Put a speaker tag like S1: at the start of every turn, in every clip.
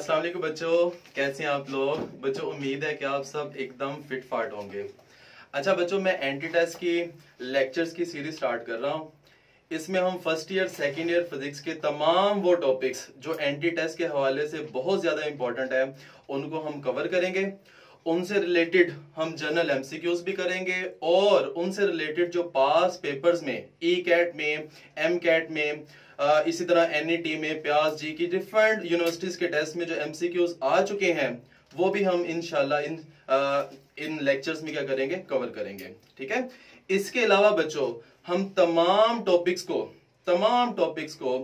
S1: अस्सलाम वालेकुम बच्चों, कैसे हैं आप लोग। बच्चों उम्मीद है कि आप सब एकदम फिट फाट होंगे। अच्छा बच्चों, मैं एंटी टेस्ट की लेक्चर्स की सीरीज स्टार्ट कर रहा हूँ। इसमें हम first year second year physics के तमाम वो टॉपिक्स जो एंटी टेस्ट के हवाले से बहुत ज्यादा इंपॉर्टेंट है उनको हम कवर करेंगे। उनसे रिलेटेड हम जनरल एमसीक्यूज भी करेंगे और उनसे रिलेटेड जो पास पेपर्स में ई कैट में, एम कैट में, इसी तरह एनईटी में, प्यास जी की डिफरेंट यूनिवर्सिटीज के टेस्ट में जो एमसीक्यूज आ चुके हैं वो भी हम इंशाल्लाह इन लेक्चर्स में क्या करेंगे, कवर करेंगे। ठीक है। इसके अलावा बच्चों हम तमाम टॉपिक्स को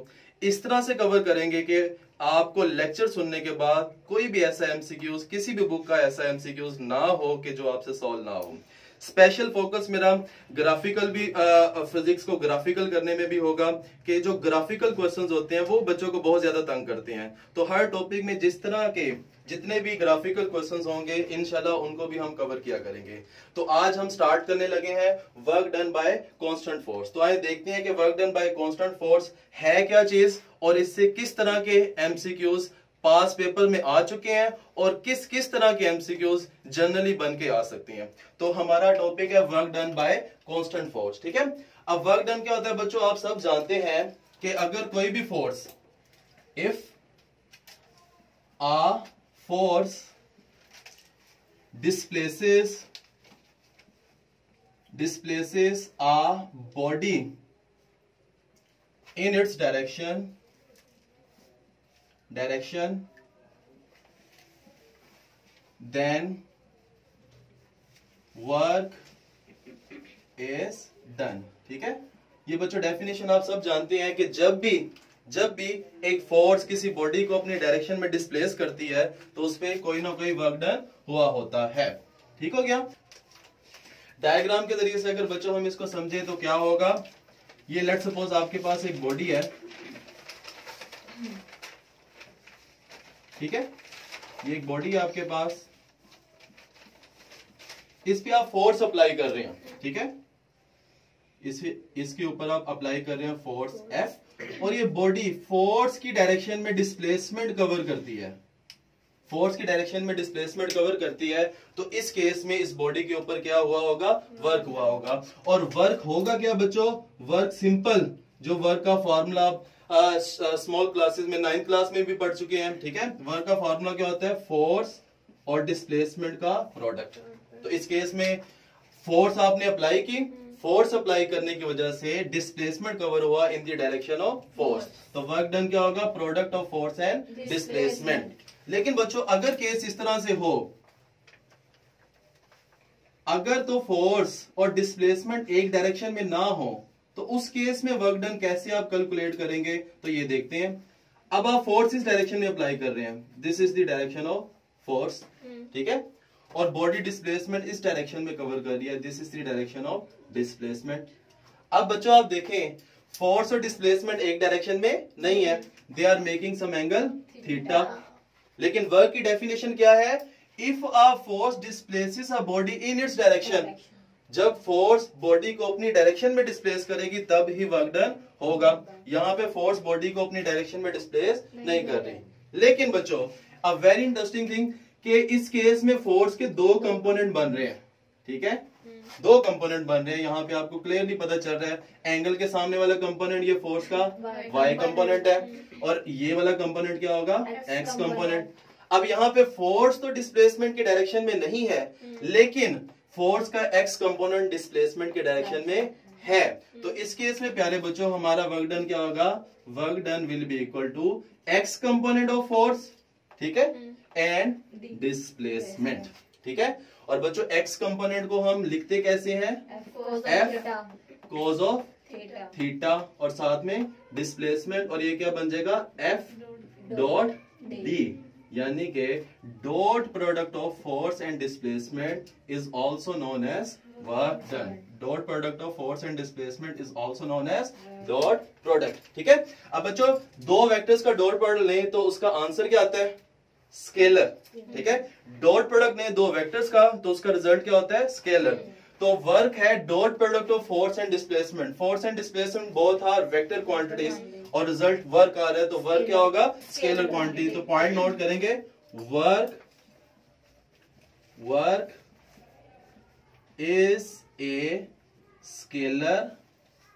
S1: इस तरह से कवर करेंगे कि आपको लेक्चर सुनने के बाद कोई भी ऐसा एमसीक्यूज, किसी भी बुक का ऐसा एमसीक्यूज ना हो कि जो आपसे सॉल्व ना हो। स्पेशल फोकस मेरा ग्राफिकल भी, फिजिक्स को ग्राफिकल करने में भी होगा कि जो ग्राफिकल क्वेश्चंस होते हैं वो बच्चों को बहुत ज्यादा तंग करते हैं। तो हर टॉपिक में जिस तरह के जितने भी ग्राफिकल क्वेश्चंस होंगे इंशाल्लाह उनको भी हम कवर किया करेंगे। तो आज हम स्टार्ट करने लगे हैं work done bye constant force. तो आइए देखते हैं कि work done bye constant force है क्या चीज और इससे किस तरह के एमसीक्यूज पास पेपर में आ चुके हैं और किस किस तरह के एमसीक्यूज जनरली बन के आ सकती हैं। तो हमारा टॉपिक है work done bye constant force. ठीक है। अब वर्क डन क्या होता है बच्चों, आप सब जानते हैं कि अगर कोई भी force, if a force displaces a body in its direction then work is done। ठीक है। ये बच्चों डेफिनेशन आप सब जानते हैं कि जब भी एक फोर्स किसी बॉडी को अपनी डायरेक्शन में डिस्प्लेस करती है तो उस पर कोई ना कोई वर्क डन हुआ होता है। ठीक हो गया। डायग्राम के जरिए से अगर बच्चों हम इसको समझे तो क्या होगा, ये लेट सपोज आपके पास एक बॉडी है। ठीक है। ये एक बॉडी है आपके पास, इस पे आप फोर्स अप्लाई कर रहे हैं। ठीक है। इसके ऊपर आप अप्लाई कर रहे हैं फोर्स F और ये बॉडी फोर्स की डायरेक्शन में डिस्प्लेसमेंट कवर करती है। तो इस केस में इस बॉडी के ऊपर क्या हुआ होगा, वर्क हुआ होगा। और वर्क होगा क्या बच्चों, वर्क सिंपल, जो वर्क का फॉर्मूला स्मॉल क्लासेस में 9th क्लास में भी पढ़ चुके हैं। ठीक है। वर्क का फॉर्मूला क्या होता है, फोर्स और डिस्प्लेसमेंट का प्रोडक्ट। तो इस केस में फोर्स आपने अप्लाई की, फोर्स अप्लाई करने की वजह से डिस्प्लेसमेंट कवर हुआ in the direction of force. तो वर्क डन क्या होगा, product of force and displacement. लेकिन बच्चों अगर केस इस तरह से हो, अगर तो फोर्स और डिस्प्लेसमेंट एक डायरेक्शन में ना हो तो उस केस में वर्क डन कैसे आप कैलकुलेट करेंगे, तो ये देखते हैं। अब आप फोर्स इस डायरेक्शन में अप्लाई कर रहे हैं, this is the direction of force. ठीक है। और बॉडी डिस्प्लेसमेंट इस डायरेक्शन में कवर कर दिया, this is the direction of displacement. अब बच्चों आप देखें, फोर्स और डिस्प्लेसमेंट एक डायरेक्शन में नहीं है, they are making some angle theta. लेकिन वर्क की डेफिनेशन क्या है, if a force displaces a body in its direction. जब फोर्स बॉडी को अपनी डायरेक्शन में डिस्प्लेस करेगी तब ही वर्क डन होगा। यहाँ पे फोर्स बॉडी को अपनी डायरेक्शन में डिस्प्लेस नहीं कर रही। लेकिन बच्चों अ वेरी इंटरेस्टिंग थिंग कि इस केस में फोर्स के दो कंपोनेंट बन रहे हैं। ठीक है। दो कंपोनेंट बन रहे हैं, यहाँ पे आपको क्लियरली पता चल रहा है। एंगल के सामने वाला कंपोनेंट ये फोर्स का y कंपोनेंट है और ये वाला कंपोनेंट क्या होगा, x कंपोनेंट। अब यहाँ पे फोर्स तो डिस्प्लेसमेंट के डायरेक्शन में नहीं है, लेकिन फोर्स का x कंपोनेंट डिस्प्लेसमेंट के डायरेक्शन में है। तो इस केस में प्यारे बच्चों हमारा वर्क डन क्या होगा, work done will be equal to x component of force, ठीक है, एंड डिस्प्लेसमेंट। ठीक है। और बच्चों x कंपोनेंट को हम लिखते कैसे हैं, f कोस ऑफ थीटा और साथ में डिस्प्लेसमेंट, और ये क्या बन जाएगा, f डॉट d, यानी कि dot product of force and displacement is also known as work done. Dot product of force and displacement is also known as dot product. ठीक है। अब बच्चों दो वेक्टर्स का डॉट प्रोडक्ट लें तो उसका आंसर क्या आता है, स्केलर। ठीक है। डॉट प्रोडक्ट ने दो वेक्टर्स का तो उसका रिजल्ट क्या होता है, स्केलर। तो वर्क है dot product of force and displacement. Force and displacement both are vector quantities और रिजल्ट वर्क आ रहा है तो वर्क क्या होगा, स्केलर क्वांटिटी। तो पॉइंट नोट करेंगे, work is a scalar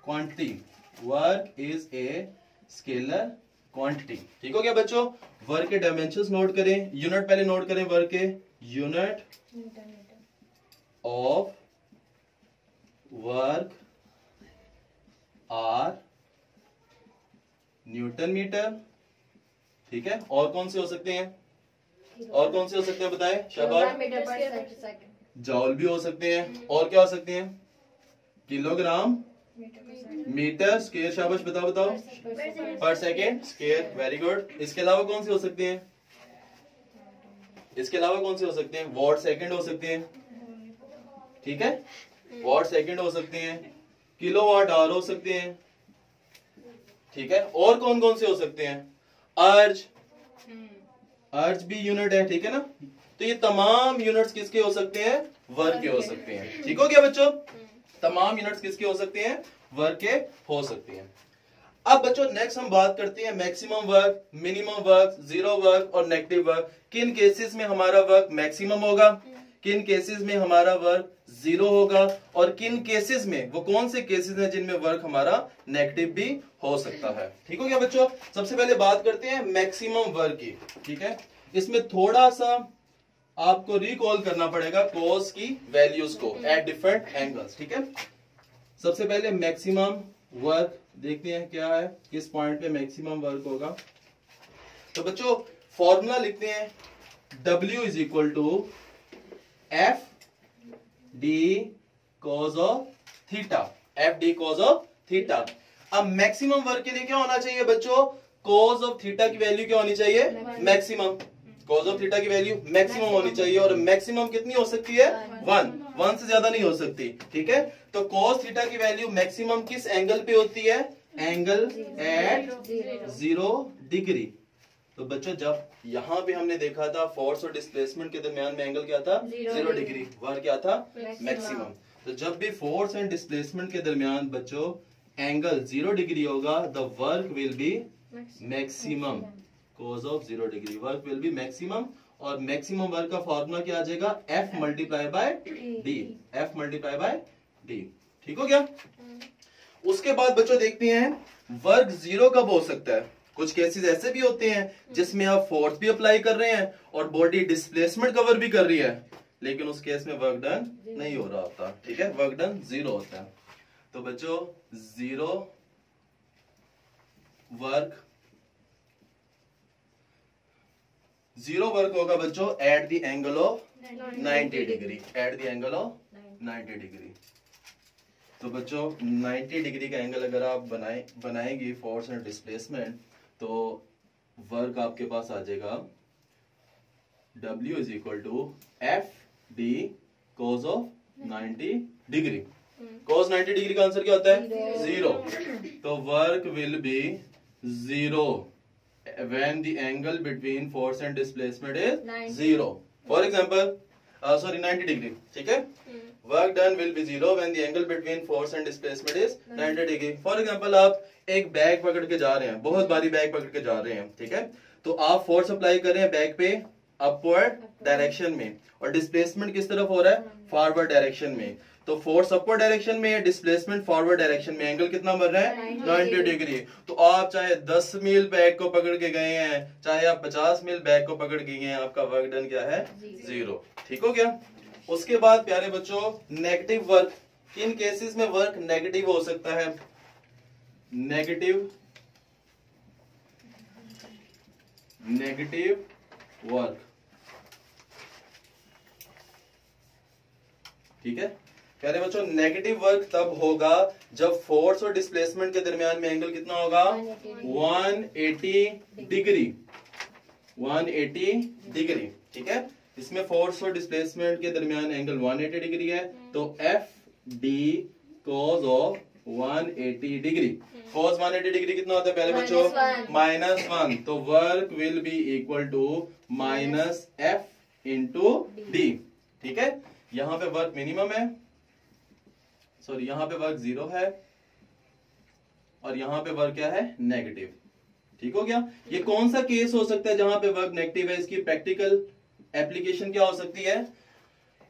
S1: quantity, work is a scalar quantity. ठीक हो गया बच्चों। वर्क के डायमेंशंस नोट करें, यूनिट पहले नोट करें, वर्क के unit of work are newton metre. ठीक है, और कौन से हो सकते हैं, और कौन से हो सकते हैं बताएं शाबाश। जॉल भी हो सकते हैं, और क्या हो सकते हैं, किलोग्राम मीटर स्क्वायर, शाबाश बताओ बताओ, पर सेकेंड स्क्वायर, वेरी गुड। इसके अलावा कौन से हो सकते हैं, इसके अलावा कौन से हो सकते हैं, वॉट सेकंड हो सकते हैं, ठीक है, वॉट सेकंड हो सकते हैं, किलोवाट आवर हो सकते हैं, ठीक है, और कौन कौन से हो सकते हैं, अर्ज, अर्ज भी यूनिट है, ठीक है ना। तो ये तमाम यूनिट्स किसके हो सकते हैं, वर्क के हो सकते हैं। ठीक हो गया बच्चों, तमाम यूनिट्स किसके हो सकते हैं, वर्क के हो सकते हैं। अब बच्चों नेक्स्ट हम बात करते हैं maximum work, minimum work, zero work और नेगेटिव वर्क। किन केसेस में हमारा वर्क मैक्सिमम होगा, किन केसेस में हमारा वर्क जीरो होगा, और किन केसेस में, वो कौन से केसेस हैं जिनमें वर्क हमारा नेगेटिव भी हो सकता है। ठीक हो गया बच्चों। सबसे पहले बात करते हैं मैक्सिमम वर्क की। ठीक है, इसमें थोड़ा सा आपको रिकॉल करना पड़ेगा कॉस की वैल्यूज को एट डिफरेंट एंगल्स। ठीक है, सबसे पहले मैक्सिमम वर्क देखते हैं क्या है, किस पॉइंट पे मैक्सिमम वर्क होगा। तो बच्चों फॉर्मूला लिखते हैं, W is equal to F D cos of theta, F D cos of theta. अब मैक्सिमम वर्क के लिए क्या होना चाहिए बच्चों, कॉज ऑफ थीटा की वैल्यू क्या होनी चाहिए, मैक्सिमम, कॉज ऑफ थीटा की वैल्यू मैक्सिमम होनी चाहिए, और मैक्सिमम कितनी हो सकती है, 1 से ज्यादा नहीं हो सकती। ठीक है, तो कॉस थीटा की वैल्यू मैक्सिमम किस एंगल पे होती है, एंगल एट 0 डिग्री। तो बच्चों जब यहां पे हमने देखा था फोर्स और डिस्प्लेसमेंट के दरमियान में एंगल क्या था, 0 डिग्री, वर्क क्या था, मैक्सिमम। तो जब भी फोर्स एंड डिस्प्लेसमेंट के दरमियान बच्चों एंगल 0 डिग्री होगा, the work will B maximum, cos of 0 degree, work will B maximum. और मैक्सिमम वर्क का फॉर्मूला क्या आ जाएगा, F multiply bye D, F multiply bye D. ठीक हो गया। उसके बाद बच्चों देखते हैं वर्क जीरो कब हो सकता है। कुछ केसेस ऐसे भी होते हैं जिसमें आप फोर्स भी अप्लाई कर रहे हैं और बॉडी डिस्प्लेसमेंट कवर भी कर रही है, लेकिन उस केस में वर्क डन नहीं हो रहा होता। ठीक है, वर्क डन जीरो होता है। तो बच्चों जीरो वर्क, जीरो वर्क होगा बच्चों at the angle of 90 degree, at the angle of 90 degree. तो बच्चों 90 डिग्री का एंगल अगर आप बनाएंगे फोर्स एंड डिस्प्लेसमेंट, तो वर्क आपके पास आ जाएगा W is equal to F D cos of 90 degree. Cos 90 degree का आंसर क्या होता है, 0। तो work will be 0 when the angle between force and displacement is 0. For example, 90 degree. ठीक है, work done will be 0 when the angle between force and displacement is 90 degree. For example, आप एक bag पकड़ के जा रहे हैं, बहुत भारी बैग पकड़ के जा रहे हैं, ठीक है, तो आप फोर्स अप्लाई कर रहे हैं बैग पे अपवर्ड डायरेक्शन में, और डिस्प्लेसमेंट किस तरफ हो रहा है, फॉरवर्ड डायरेक्शन में। तो फोर्स अपवर्ड डायरेक्शन में, डिस्प्लेसमेंट फॉरवर्ड डायरेक्शन में, एंगल कितना बन रहा है, 90 डिग्री। तो आप चाहे 10 मील बैग को पकड़ के गए हैं, चाहे आप 50 मील बैग को पकड़ के गए हैं, आपका वर्क डन क्या है, 0। ठीक हो गया। उसके बाद प्यारे बच्चों नेगेटिव वर्क, किन केसेस में वर्क नेगेटिव हो सकता है, नेगेटिव वर्क। ठीक है प्यारे बच्चों, नेगेटिव वर्क तब होगा जब फोर्स और डिस्प्लेसमेंट के दरमियान में एंगल कितना होगा, 180 डिग्री, 180 डिग्री। ठीक है, इसमें फोर्स और डिस्प्लेसमेंट के दरमियान एंगल 180 डिग्री है, तो F D cos of 180 degree. Cos 180 degree कितना होता है पहले बच्चों, -1। तो work will be equal to minus F into D. ठीक है, यहां पे वर्क मिनिमम है, सॉरी यहां पे वर्क 0 है, और यहाँ पे वर्क क्या है, नेगेटिव। ठीक हो गया। ये कौन सा केस हो सकता है जहां पे वर्क नेगेटिव है? इसकी प्रैक्टिकल एप्लीकेशन क्या हो सकती है?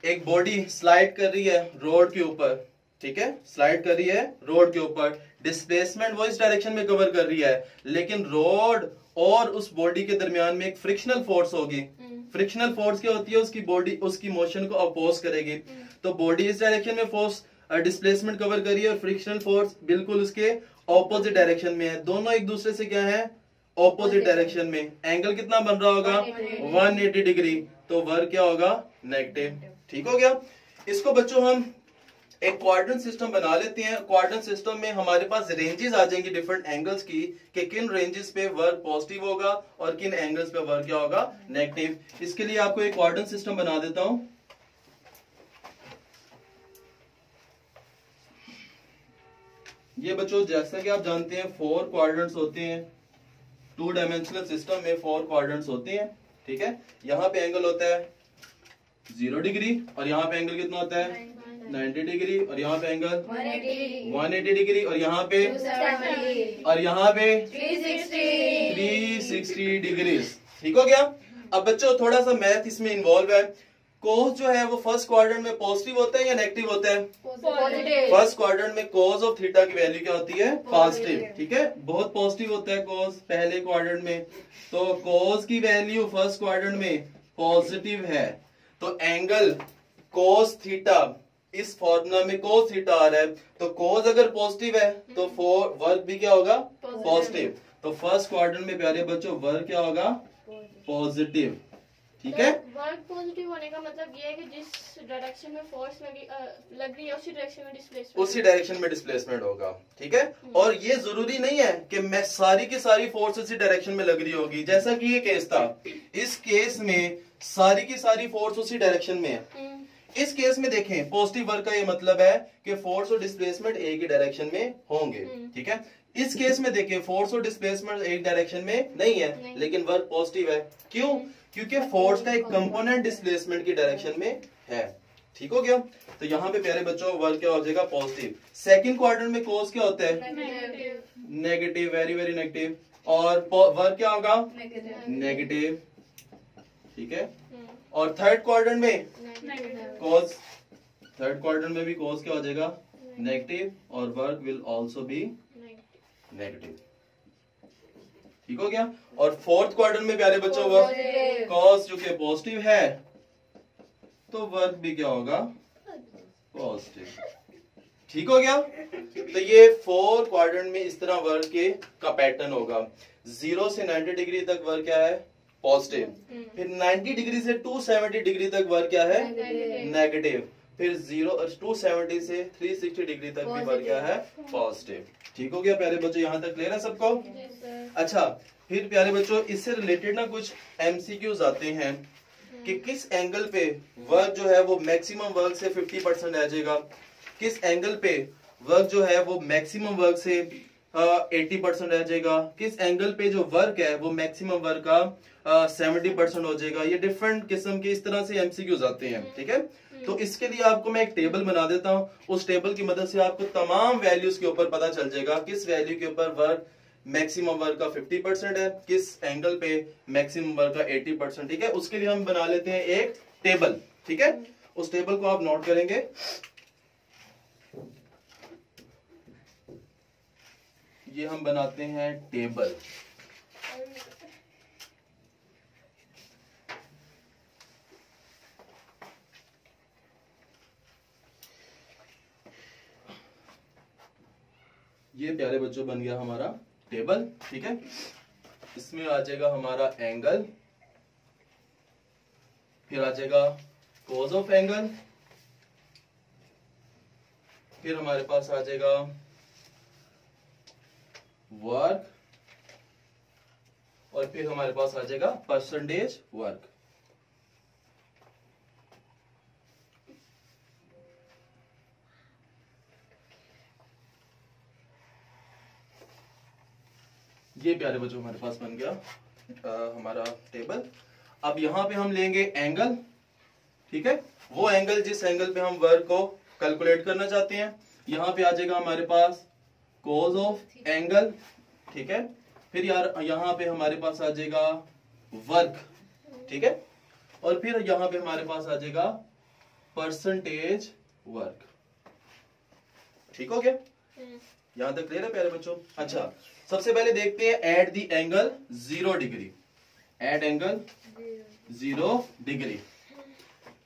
S1: एक बॉडी स्लाइड कर रही है रोड के ऊपर, ठीक है, स्लाइड कर रही है रोड के ऊपर, डिस्प्लेसमेंट वो इस डायरेक्शन में कवर कर रही है, लेकिन रोड और उस बॉडी के दरमियान में एक फ्रिक्शनल फोर्स होगी। फ्रिक्शनल फोर्स क्या होती है? उसकी बॉडी उसकी मोशन को अपोज करेगी। तो बॉडी इस डायरेक्शन में फोर्स डिस्प्लेसमेंट कवर कर रही है और फ्रिक्शनल फोर्स बिल्कुल उसके ऑपोजिट डायरेक्शन में है। दोनों एक दूसरे से क्या है, ऑपोजिट डायरेक्शन में। एंगल कितना बन रहा होगा, 180 डिग्री। तो वर्क क्या होगा, नेगेटिव। ठीक हो गया। इसको बच्चों हम एक क्वाड्रेंट सिस्टम बना लेते हैं। क्वाड्रेंट सिस्टम में हमारे पास रेंजेस आ जाएंगी डिफरेंट एंगल्स की, कि किन रेंजेस पे वर्क पॉजिटिव होगा और किन एंगल्स पे वर्क क्या होगा, नेगेटिव। इसके लिए आपको एक क्वाड्रेंट सिस्टम बना देता हूं। ये बच्चों जैसा कि आप जानते हैं 4 क्वाड्रेंट्स होते हैं। 2 डायमेंशनल सिस्टम में 4 क्वाड्रेंट्स होते हैं, ठीक है। यहाँ पे एंगल होता है 0 डिग्री और यहाँ पे एंगल कितना होता है, 90 डिग्री, और यहाँ पे एंगल 180 डिग्री, और यहाँ पे 360 डिग्री। ठीक हो गया। अब बच्चों थोड़ा सा मैथ इसमें इन्वॉल्व है। कोस जो है वो फर्स्ट क्वाड्रेंट में पॉजिटिव होता है या नेगेटिव होता है? फर्स्ट क्वाड्रेंट में कोस ऑफ थीटा की वैल्यू क्या होती है, पॉजिटिव। ठीक है, बहुत पॉजिटिव होता है कोस पहले क्वाड्रेंट में। तो कोस की वैल्यू फर्स्ट क्वाड्रेंट में पॉजिटिव है, तो एंगल कोस थीटा, इस फॉर्मूला में कोस थीटा आ रहा है, तो कोस अगर पॉजिटिव है तो वर्क भी क्या होगा, पॉजिटिव। तो फर्स्ट क्वाड्रेंट में प्यारे बच्चों वर्क क्या होगा, पॉजिटिव। ठीक है,
S2: वर्क पॉजिटिव होने का मतलब ये है कि जिस डायरेक्शन में फोर्स लग रही है उसी डायरेक्शन में डिस्प्लेसमेंट
S1: होगा। ठीक है, और ये जरूरी नहीं है कि मैं सारी की सारी फोर्स उसी डायरेक्शन में लग रही होगी। जैसा कि ये केस था, इस केस में सारी की सारी फोर्स उसी डायरेक्शन में है। इस केस में देखें पॉजिटिव वर्क का ये मतलब है कि फोर्स और डिस्प्लेसमेंट एक ही डायरेक्शन में होंगे। ठीक है, इस केस में देखिए फोर्स और डिस्प्लेसमेंट एक डायरेक्शन में नहीं है, लेकिन वर्क पॉजिटिव है। क्यों? क्योंकि फोर्स का एक कंपोनेंट डिस्प्लेसमेंट की डायरेक्शन में है। ठीक हो गया। तो यहाँ पे प्यारे बच्चों वर्क क्या हो जाएगा, पॉजिटिव। सेकंड क्वाड्रेंट में कोस क्या होता है, नेगेटिव, वेरी वेरी नेगेटिव, और वर्क क्या होगा, नेगेटिव। ठीक है, और थर्ड क्वाड्रेंट में कोस, थर्ड क्वाड्रेंट में भी कोस क्या हो जाएगा, नेगेटिव, और work will also be negative. ठीक हो गया। और फोर्थ क्वाड्रेंट में प्यारे बच्चों वर्क कॉस जो कि पॉजिटिव है, तो वर्क भी क्या होगा, पॉजिटिव। ठीक हो गया। तो ये 4 क्वाड्रेंट में इस तरह वर्क के का पैटर्न होगा। 0 से 90 डिग्री तक वर्क क्या है, पॉजिटिव। फिर 90 डिग्री से 270 डिग्री तक वर्क क्या है, नेगेटिव। फिर 270 से 360 डिग्री तक भी वर्क क्या है, पॉजिटिव। ठीक हो गया प्यारे बच्चों, यहाँ तक क्लियर है सबको? अच्छा, फिर प्यारे बच्चों इससे रिलेटेड ना कुछ एमसीक्यूज आते हैं कि किस एंगल पे वर्क जो है वो मैक्सिमम वर्क से 50% आ जाएगा, किस एंगल पे वर्क जो है वो मैक्सिमम वर्क से 80% रह जाएगा, किस एंगल पे जो वर्क है वो मैक्सिमम वर्क का 70% हो जाएगा। ये डिफरेंट किस्म के इस तरह से एमसीक्यूज आते हैं। ठीक है, तो इसके लिए आपको मैं एक टेबल बना देता हूं। उस टेबल की मदद से आपको तमाम वैल्यूज के ऊपर पता चल जाएगा किस वैल्यू के ऊपर वर्क मैक्सिमम वर्क का 50% है, किस एंगल पे मैक्सिमम वर्क का 80%। ठीक है, उसके लिए हम बना लेते हैं एक टेबल। ठीक है, उस टेबल को आप नोट करेंगे। ये हम बनाते हैं टेबल। ये प्यारे बच्चों बन गया हमारा टेबल। ठीक है, इसमें आ जाएगा हमारा एंगल, फिर आ जाएगा कॉज ऑफ एंगल, फिर हमारे पास आ जाएगा वर्क, और फिर हमारे पास आ जाएगा परसेंटेज वर्क। ये प्यारे बच्चों हमारे पास बन गया हमारा टेबल। अब यहां पे हम लेंगे एंगल। ठीक है, वो एंगल जिस एंगल पे हम वर्क को कैलकुलेट करना चाहते हैं। यहां पे आ जाएगा हमारे पास कॉज ऑफ एंगल, ठीक है। फिर यार यहाँ पे हमारे पास आ जाएगा वर्क, ठीक है। और फिर यहाँ पे हमारे पास आ जाएगा परसेंटेज वर्क, ठीक हो गया। यहां तक क्लियर है प्यारे बच्चों। अच्छा, सबसे पहले देखते हैं at the angle 0 degree. At angle 0 degree,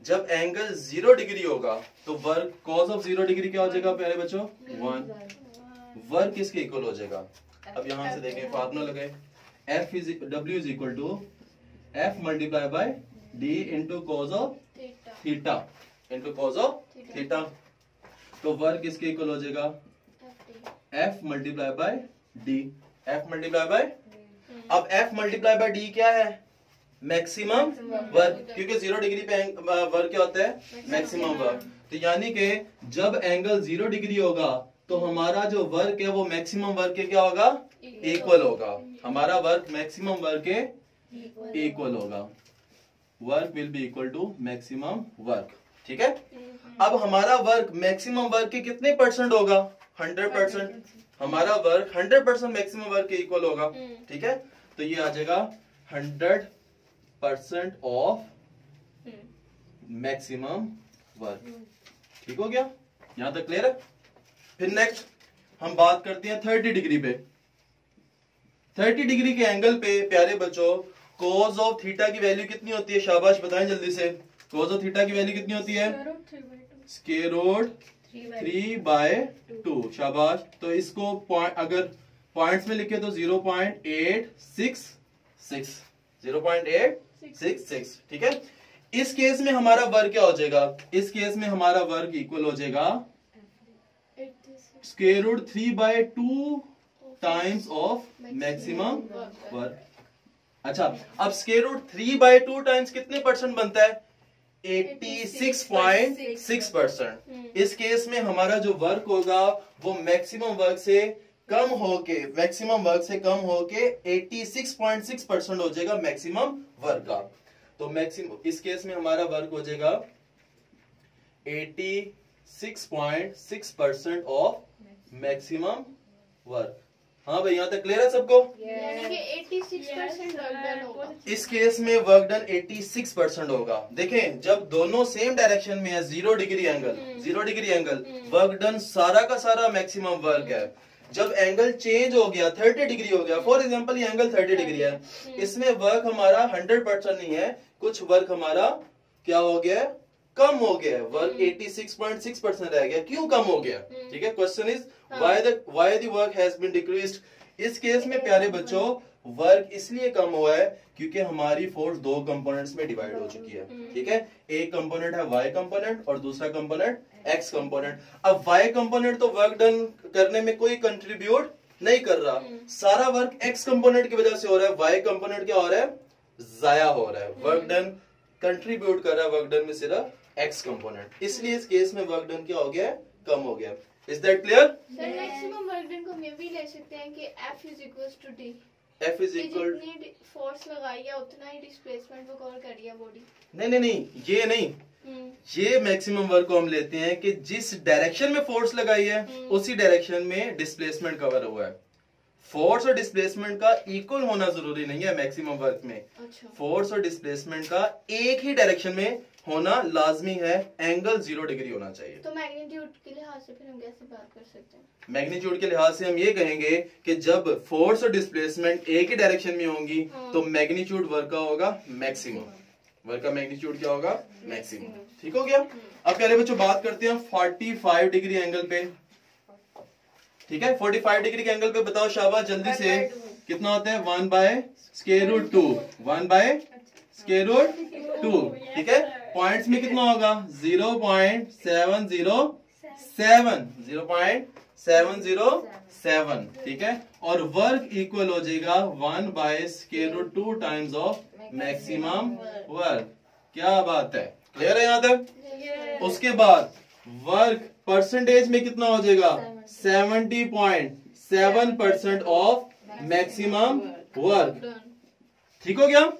S1: जब एंगल 0 डिग्री होगा तो वर्क कॉज ऑफ 0 डिग्री क्या हो जाएगा प्यारे बच्चों? 1। वर्क किसके इक्वल हो जाएगा? अब यहां से देखें, फार्मूला लगाए, W is equal to F multiply by D into cos of theta into cos of theta. तो वर्क किसके इक्वल हो जाएगा? F multiply by D। F multiply by, अब F मल्टीप्लाई बाय D क्या है? मैक्सिमम वर्क, क्योंकि 0 degree पे work क्या होता है? Maximum work. तो यानी कि जब एंगल 0 डिग्री होगा तो हमारा जो वर्क है वो मैक्सिमम वर्क के क्या होगा? इक्वल होगा। हमारा वर्क मैक्सिमम वर्क के इक्वल होगा। Work will be equal to maximum work, ठीक है। अब हमारा वर्क मैक्सिमम वर्क के कितने परसेंट होगा? 100%। हमारा वर्क 100% मैक्सिमम वर्क के इक्वल होगा, ठीक है। तो ये आ जाएगा 100% ऑफ मैक्सिमम वर्क, ठीक हो गया। यहां तक क्लियर है। फिर नेक्स्ट हम बात करते हैं 30 डिग्री पे। 30 डिग्री के एंगल पे प्यारे बच्चों कॉज ऑफ थीटा की वैल्यू कितनी होती है? शाबाश बताएं जल्दी से। कॉज ऑफ थीटा की वैल्यू कितनी होती है? Square root 3/2। शाबाश। तो इसको अगर पॉइंट्स में लिखे तो 0.866, 0.866, ठीक है। इस केस में हमारा वर्क क्या हो जाएगा? इस केस में हमारा वर्क इक्वल हो जाएगा square root 3/2 times of maximum work. अच्छा, अब स्क्वायर रूट 3/2 टाइम्स कितने परसेंट बनता है? 86.6%। इस केस में हमारा जो वर्क होगा वो मैक्सिमम वर्क से कम होके 86.6% हो जाएगा मैक्सिमम वर्क का। तो मैक्सिमम इस केस में हमारा वर्क हो जाएगा 86.6% ऑफ मैक्सिमम वर्क। हाँ भाई, यहाँ तक क्लियर है सबको?
S2: यानी कि 86% वर्क डन होगा।
S1: इस केस में वर्क डन 86% होगा। देखें, जब दोनों सेम डायरेक्शन में है, 0 degree angle, 0 degree angle, work done सारा का सारा मैक्सिमम वर्क है। जब एंगल चेंज हो गया, 30 डिग्री हो गया, फॉर एग्जांपल ये एंगल 30 डिग्री है, इसमें वर्क हमारा 100% नहीं है, कुछ वर्क हमारा क्या हो गया? कम हो गया। वर्क 86.6% रह गया। क्यों कम हो गया? ठीक है। Question is why the work has been decreased. इस केस में प्यारे बच्चों वर्क इसलिए कम हुआ है क्योंकि हमारी फोर्स 2 कंपोनेंट्स में डिवाइड हो चुकी है, ठीक है। एक कंपोनेंट है वाई कंपोनेंट और दूसरा कंपोनेंट एक्स कंपोनेंट। अब वाई कंपोनेंट तो वर्क डन करने में कोई कंट्रीब्यूट नहीं कर रहा, सारा वर्क एक्स कंपोनेंट की वजह से हो रहा है। वाई कंपोनेंट क्या हो रहा है? जाया हो रहा है। वर्क डन कंट्रीब्यूट कर रहा है वर्क डन में सिर्फ एक्स कंपोनेंट, इसलिए इस केस में वर्क डन क्या हो गया? कम हो गया। Is that clear?
S2: Sir maximum work done को हम ये भी ले सकते हैं कि F is equal to D।
S1: F is equal,
S2: जितनी फोर्स लगाई है उतना ही डिस्प्लेसमेंट वो कवर कर दिया बॉडी।
S1: नहीं, ये नहीं, ये मैक्सिमम वर्क को हम लेते हैं कि जिस डायरेक्शन में फोर्स लगाई है उसी डायरेक्शन में डिस्प्लेसमेंट कवर हुआ है। फोर्स और डिस्प्लेसमेंट का इक्वल होना जरूरी नहीं है मैक्सिमम वर्क में।
S2: अच्छा। फोर्स
S1: और डिस्प्लेसमेंट का एक ही डायरेक्शन में होना लाजमी है। एंगल 0 डिग्री होना चाहिए।
S2: तो मैग्नीट्यूड के लिहाज से फिर हम कैसे बात कर सकते हैं?
S1: मैग्नीट्यूड के लिहाज से हम ये कहेंगे कि जब फोर्स और डिस्प्लेसमेंट एक ही डायरेक्शन में होंगी तो मैग्नीट्यूड वर्क का होगा मैक्सिमम। वर्क का मैग्नीट्यूड क्या होगा? मैक्सिमम। ठीक हो गया। अब प्यारे बच्चों बात करते हैं 45 डिग्री एंगल पे, ठीक है। 45 डिग्री के एंगल पे बताओ शाबाश जल्दी से, कितना होता है? 1/√2, 1/√2, ठीक है। पॉइंट्स में कितना होगा? 0.707, ठीक है। और वर्क इक्वल हो जाएगा 1/√2 टाइम्स ऑफ मैक्सिमम वर्क। क्या बात है, क्लियर है यहाँ तक? उसके बाद वर्क परसेंटेज में कितना हो जाएगा? 70.7% ऑफ मैक्सिमम वर्क। ठीक हो गया।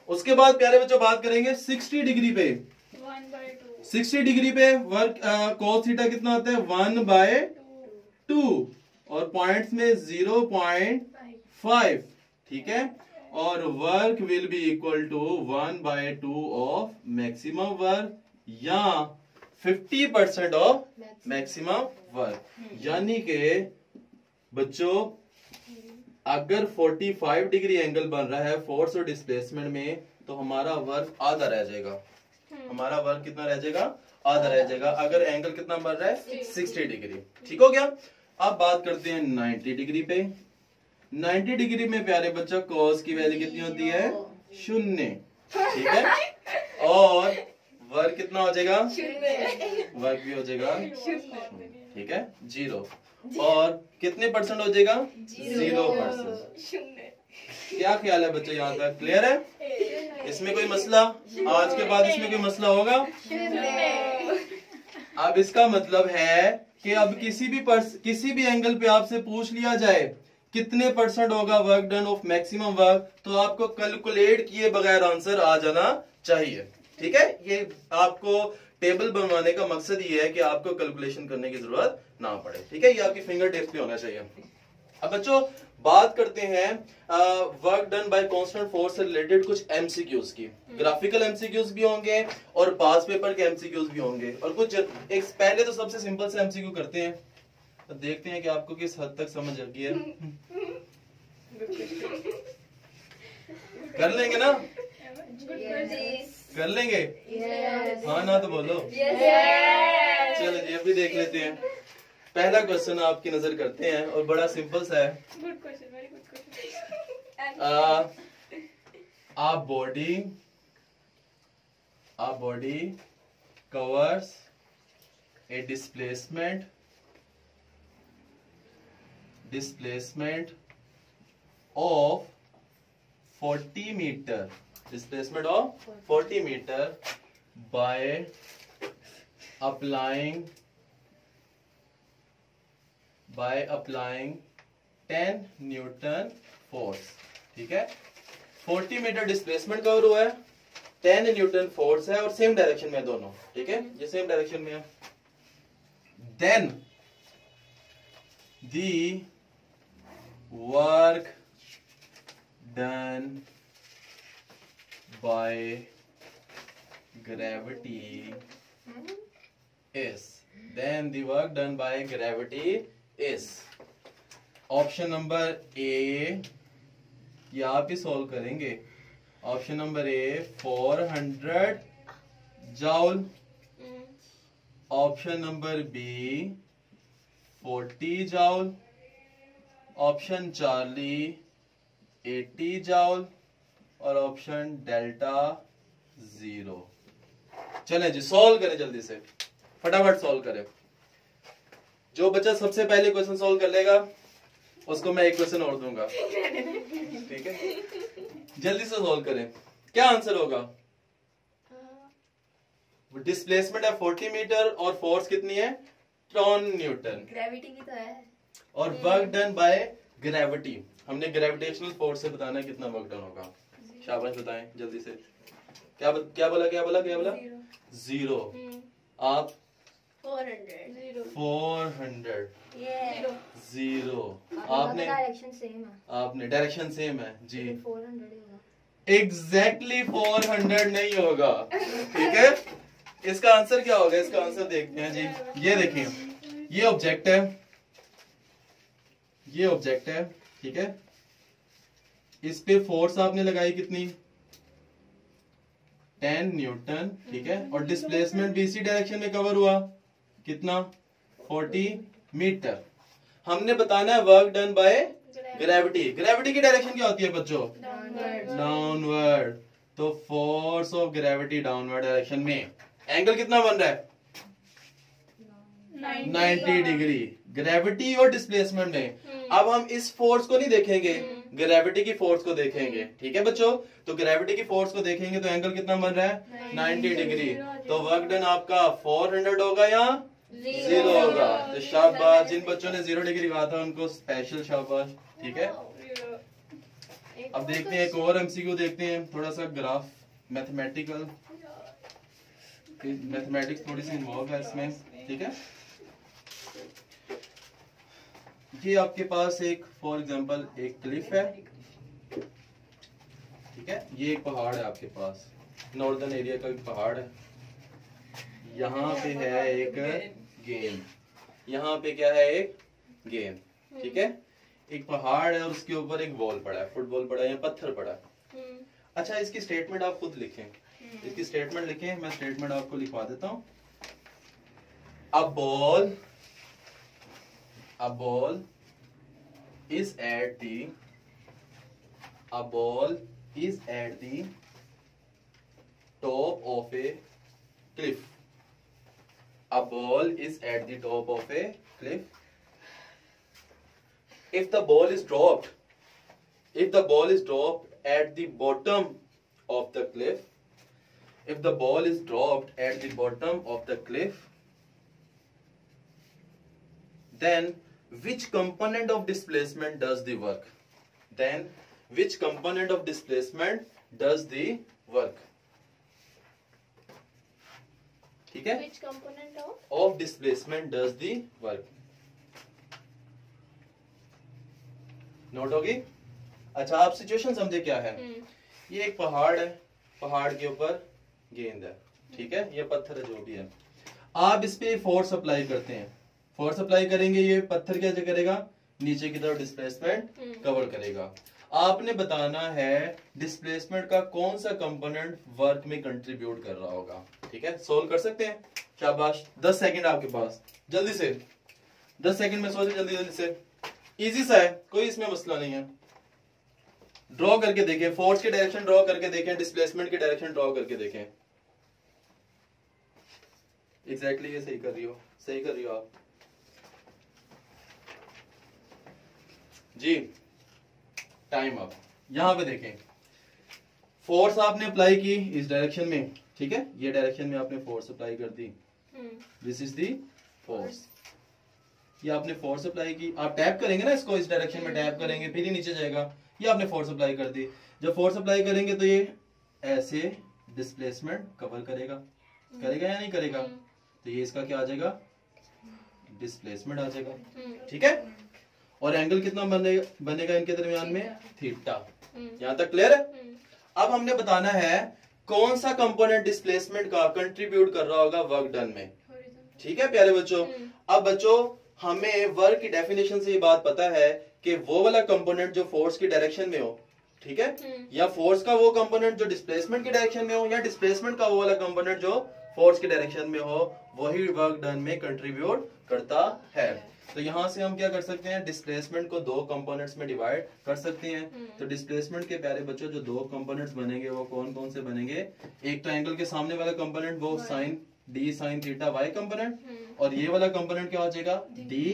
S1: उसके बाद प्यारे बच्चों बात करेंगे 60 डिग्री पे। 60 डिग्री पे वर्क कॉस थीटा कितना होता है? 1/2, और पॉइंट्स में 0.5, ठीक है। और work will be equal to 1/2 of maximum work या 50% ऑफ मैक्सिमम वर्क। यानी कि बच्चों अगर 45 डिग्री एंगल बन रहा है फोर्स और डिस्प्लेसमेंट में, तो हमारा वर्क आधा रह जाएगा। हमारा वर्क कितना रह जाएगा? आधा रह जाएगा। अगर एंगल कितना बन रहा है? 60 डिग्री। ठीक हो गया। अब बात करते हैं 90 डिग्री पे। 90 डिग्री में प्यारे बच्चा कॉस की वैल्यू कितनी होती है? 0, ठीक है। और वर्क कितना हो जाएगा? वर्क भी हो जाएगा 0, ठीक है, 0। और कितने परसेंट हो जाएगा? 0%। क्या ख्याल है बच्चों, यहाँ तक क्लियर है? इसमें कोई मसला? आज के बाद इसमें कोई मसला होगा? अब इसका मतलब है कि अब किसी भी एंगल पे आपसे पूछ लिया जाए कितने परसेंट होगा work done of maximum work, तो आपको कैलकुलेट किए बगैर आंसर आ जाना चाहिए। ठीक है, ये आपको टेबल बनवाने का मकसद ये है कि आपको कैलकुलेशन करने की जरूरत ना पड़े। ठीक है, ये आपकी फिंगर टिप्स पे होना चाहिए। अब बच्चों बात करते हैं work done bye constant force से रिलेटेड कुछ एमसीक्यूज की। ग्राफिकल एमसीक्यूज भी होंगे और पास पेपर के एमसीक्यूज भी होंगे। और कुछ एक पहले तो सबसे सिंपल से एमसीक्यू करते हैं, तो देखते हैं कि आपको किस हद तक समझ आ गई है। कर लेंगे ना? कर लेंगे? हाँ ना तो बोलो। चलो जी अभी देख लेते हैं। पहला क्वेश्चन आपकी नजर करते हैं और बड़ा सिंपल सा है।
S2: Good question, very good question.
S1: A body covers a displacement of 40 meter. Displacement of 40 meter by applying 10 Newton force. ठीक है, 40 मीटर डिस्प्लेसमेंट कवर हुआ है, 10 न्यूटन फोर्स है और सेम डायरेक्शन में दोनों। ठीक है, ये सेम डायरेक्शन में है। Then the work done by gravity is option number A, ये आप ही सॉल्व करेंगे। Option number A 400 joule, option number B 40 joule, option charlie 80 joule और ऑप्शन डेल्टा 0। चलें जी सॉल्व करें, जल्दी से फटाफट सॉल्व करें। जो बच्चा सबसे पहले क्वेश्चन सॉल्व कर लेगा उसको मैं एक क्वेश्चन और दूंगा। ठीक है, जल्दी से सॉल्व करें। क्या आंसर होगा? डिस्प्लेसमेंट है 40 मीटर और फोर्स कितनी है? 10 न्यूटन।
S2: ग्रेविटी की तो है।
S1: और वर्क डन बाय ग्रेविटी, हमने ग्रेविटेशनल फोर्स से बताना कितना वर्क डन होगा। शाबाश बताएं जल्दी से। क्या बोला? 0। आप 400 0। आपने डायरेक्शन सेम है जी।
S2: 400 होगा।
S1: एग्जैक्टली 400 नहीं होगा। ठीक है, इसका आंसर क्या होगा? इसका आंसर देखते हैं जी। ये देखिए, ये ऑब्जेक्ट है, ठीक है। इस पे फोर्स आपने लगाई कितनी? 10 न्यूटन, ठीक है। और डिस्प्लेसमेंट भी इसी डायरेक्शन में कवर हुआ, कितना? 40 मीटर। हमने बताना है work done by gravity. Gravity की डायरेक्शन क्या होती है बच्चों? डाउनवर्ड। तो force of gravity downward direction में एंगल कितना बन रहा है? 90 डिग्री ग्रेविटी और डिस्प्लेसमेंट में। अब हम इस फोर्स को नहीं देखेंगे, ग्रेविटी की फोर्स को देखेंगे। ठीक है बच्चों, तो ग्रेविटी की फोर्स को देखेंगे तो एंगल कितना बन रहा है? 90 डिग्री। तो वर्क डन आपका 400 होगा या 0 होगा? तो शाबाश, जिन बच्चों ने 0 डिग्री कहा था उनको स्पेशल शाबाश। ठीक है, अब देखते हैं एक और एमसीक्यू देखते हैं, थोड़ा सा ग्राफ मैथमेटिक्स थोड़ी सी इन्वॉल्व है इसमें। ठीक है, ये आपके पास एक फॉर एग्जांपल एक क्लिफ है, ठीक है, ये एक पहाड़ है आपके पास, नॉर्दर्न एरिया का एक पहाड़ है, यहाँ पे है एक गेंद, यहाँ पे क्या है एक गेंद, ठीक है, एक पहाड़ है और उसके ऊपर एक बॉल पड़ा है, फुटबॉल पड़ा है या पत्थर पड़ा है। अच्छा, इसकी स्टेटमेंट आप खुद लिखें, इसकी स्टेटमेंट लिखें, मैं स्टेटमेंट आपको लिखवा देता हूं। A ball is at the top of a cliff. A ball is at the top of a cliff. If the ball is dropped at the bottom of the cliff, then which component of displacement does the work? ठीक है,
S2: Which component
S1: of displacement does the work? Note होगी। अच्छा, आप situation समझे क्या है। ये एक पहाड़ है, पहाड़ के ऊपर गेंद है, ठीक है, ये पत्थर है जो भी है, आप इस पे फोर्स अप्लाई करते हैं, फोर्स अप्लाई करेंगे, ये पत्थर क्या करेगा, नीचे की तरफ डिस्प्लेसमेंट कवर करेगा। आपने बताना है डिस्प्लेसमेंट का कौन सा कंपोनेंट वर्क में कंट्रीब्यूट कर रहा होगा, ठीक है, सोल्व कर सकते हैं, शाबाश, 10 सेकंड आपके पास, जल्दी से 10 सेकंड में सोचो, जल्दी जल्दी से, इजी सा है, कोई इसमें मसला नहीं है। ड्रॉ करके देखें, फोर्स की डायरेक्शन ड्रॉ करके देखें, डिस्प्लेसमेंट की डायरेक्शन ड्रॉ करके देखें। एग्जैक्टली ये सही कर रही हो, सही कर रही हो आप जी। Time up. यहां पे देखें, फोर्स आपने अप्लाई की इस डायरेक्शन में, ठीक है, ये डायरेक्शन में आपने फोर्स अप्लाई कर दी, दिस इज दी फोर्स, ये आपने फोर्स अप्लाई की, आप टैप करेंगे ना इसको, इस डायरेक्शन में टैप करेंगे फिर ही नीचे जाएगा, ये आपने फोर्स अप्लाई कर दी। जब फोर्स अप्लाई करेंगे तो ये ऐसे डिस्प्लेसमेंट कवर करेगा, करेगा या नहीं करेगा, तो ये इसका क्या आ जाएगा, डिस्प्लेसमेंट आ जाएगा, ठीक है, और एंगल कितना बनेगा इनके दरमियान में, थीटा। यहां तक क्लियर है। अब हमने बताना है कौन सा कंपोनेंट डिस्प्लेसमेंट का कंट्रीब्यूट कर रहा होगा वर्क डन में, ठीक है प्यारे बच्चों। अब बच्चों, हमें वर्क की डेफिनेशन से ये बात पता है कि वो वाला कंपोनेंट जो फोर्स की डायरेक्शन में हो, ठीक है, या फोर्स का वो कंपोनेंट जो डिस्प्लेसमेंट की डायरेक्शन में हो, या डिस्प्लेसमेंट का वो वाला कंपोनेंट जो फोर्स की डायरेक्शन में हो, वही वर्क डन में कंट्रीब्यूट करता है। तो यहां से हम क्या कर सकते हैं, डिस्प्लेसमेंट को दो कंपोनेंट्स में डिवाइड कर सकते हैं। तो डिस्प्लेसमेंट के प्यारे बच्चों जो दो कंपोनेंट्स बनेंगे वो कौन कौन से बनेंगे, एक तो एंगल के सामने वाला कंपोनेंट वो sine D sine theta Y component, और ये वाला कंपोनेंट क्या हो जाएगा, डी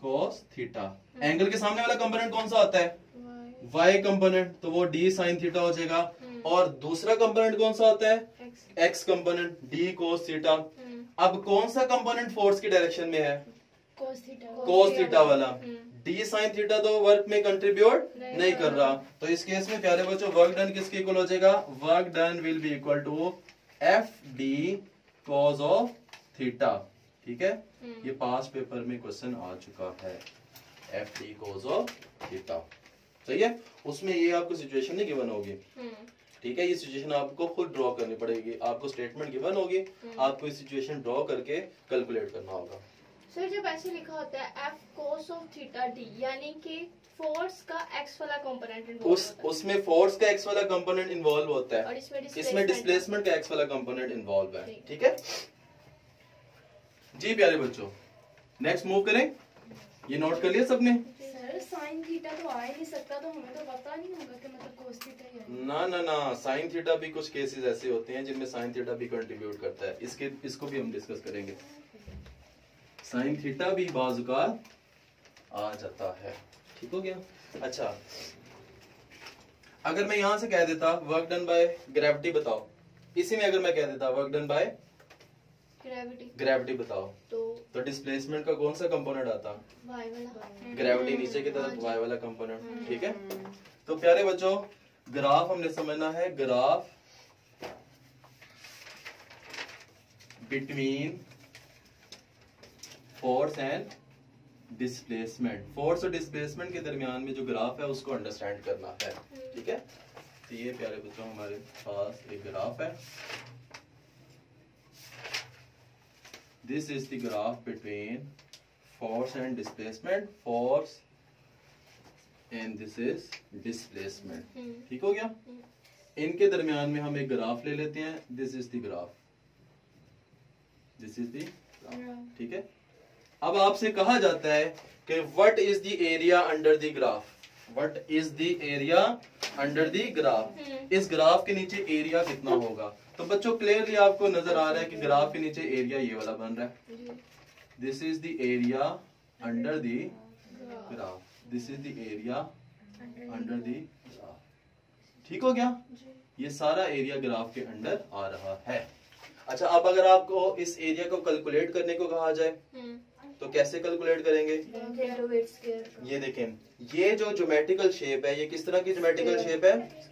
S1: कोस थीटा। एंगल के सामने वाला कंपोनेंट कौन सा होता है, वाई कंपोनेंट, तो वो डी साइन थीटा हो जाएगा, और दूसरा कंपोनेंट कौन सा होता है, x component, d cos theta. अब कौन सा कंपोनेंट फोर्स की डायरेक्शन में है, कोस थीटा वाला, डी साइन थीटा तो वर्क में कंट्रीब्यूट नहीं कर रहा, तो इस केस में प्यारे बच्चों वर्क डन किसके इक्वल हो जाएगा, work done will be equal to F D cos of theta, ठीक है, ये पास्ट पेपर में क्वेश्चन आ चुका है, F D cos of theta, सही है, उसमें ये आपको सिचुएशन नहीं गिवन होगी, ठीक है, ये सिचुएशन आपको खुद ड्रॉ करनी पड़ेगी, आपको स्टेटमेंट गिवन होगी, आपको ये सिचुएशन ड्रॉ करके कैलकुलेट करना होगा।
S2: सर जब ऐसे लिखा होता है F cos of theta D, यानी कि फोर्स का एक्स वाला कंपोनेंट इन्वॉल्व
S1: उसमें फोर्स का एक्स वाला कंपोनेंट इन्वॉल्व होता है,
S2: और
S1: इसमें डिस्प्लेसमेंट का एक्स वाला कंपोनेंट इन्वॉल्व है, ठीक है जी प्यारे बच्चों। नेक्स्ट मूव करें, ये नोट कर लिया सबने।
S2: सर साइन थीटा तो आ ही नहीं सकता, तो हमें तो पता नहीं होगा कि मतलब कोस थीटा ही है।
S1: ना ना ना, साइन थीटा भी कुछ केसेस ऐसे होते हैं जिनमें साइन थीटा भी कंट्रीब्यूट करता है, इसको भी हम डिस्कस करेंगे। साइन थीटा भी बाज़-औक़ात आ जाता है, ठीक हो गया। अच्छा, अगर मैं यहां से कह देता वर्क डन बाय ग्रेविटी बताओ, इसी में अगर मैं कह देता वर्क डन बाय ग्रेविटी बताओ, तो डिस्प्लेसमेंट का कौन सा कंपोनेंट आता,
S2: वाई वाला,
S1: ग्रेविटी नीचे की तरफ वाई वाला कंपोनेंट, ठीक है। तो प्यारे बच्चों, ग्राफ हमने समझना है, graph between force and displacement. Force और डिस्प्लेसमेंट के दरमियान में जो ग्राफ है उसको अंडरस्टैंड करना है, ठीक है। तो ये प्यारे बच्चों हमारे पास एक ग्राफ है, this is the graph between force and displacement, force and this is displacement, ठीक हो गया। इनके दरमियान में हम एक ग्राफ ले लेते हैं, this is the graph, this is the graph, ठीक है। अब आपसे कहा जाता है कि what is the area under the graph, what is the area under the graph, इस ग्राफ के नीचे एरिया कितना होगा। तो बच्चों क्लियरली आपको नजर आ रहा है कि ग्राफ के नीचे एरिया ये वाला बन रहा है, this is the area under the graph, this is the area under the graph, ठीक हो गया। ये सारा एरिया ग्राफ के अंडर आ रहा है। अच्छा, अब अगर आपको इस एरिया को कैलकुलेट करने को कहा जाए तो कैसे कैलकुलेट करेंगे। ये देखें, ये जो ज्योमेट्रिकल शेप है, ये किस तरह की ज्योमेट्रिकल शेप है,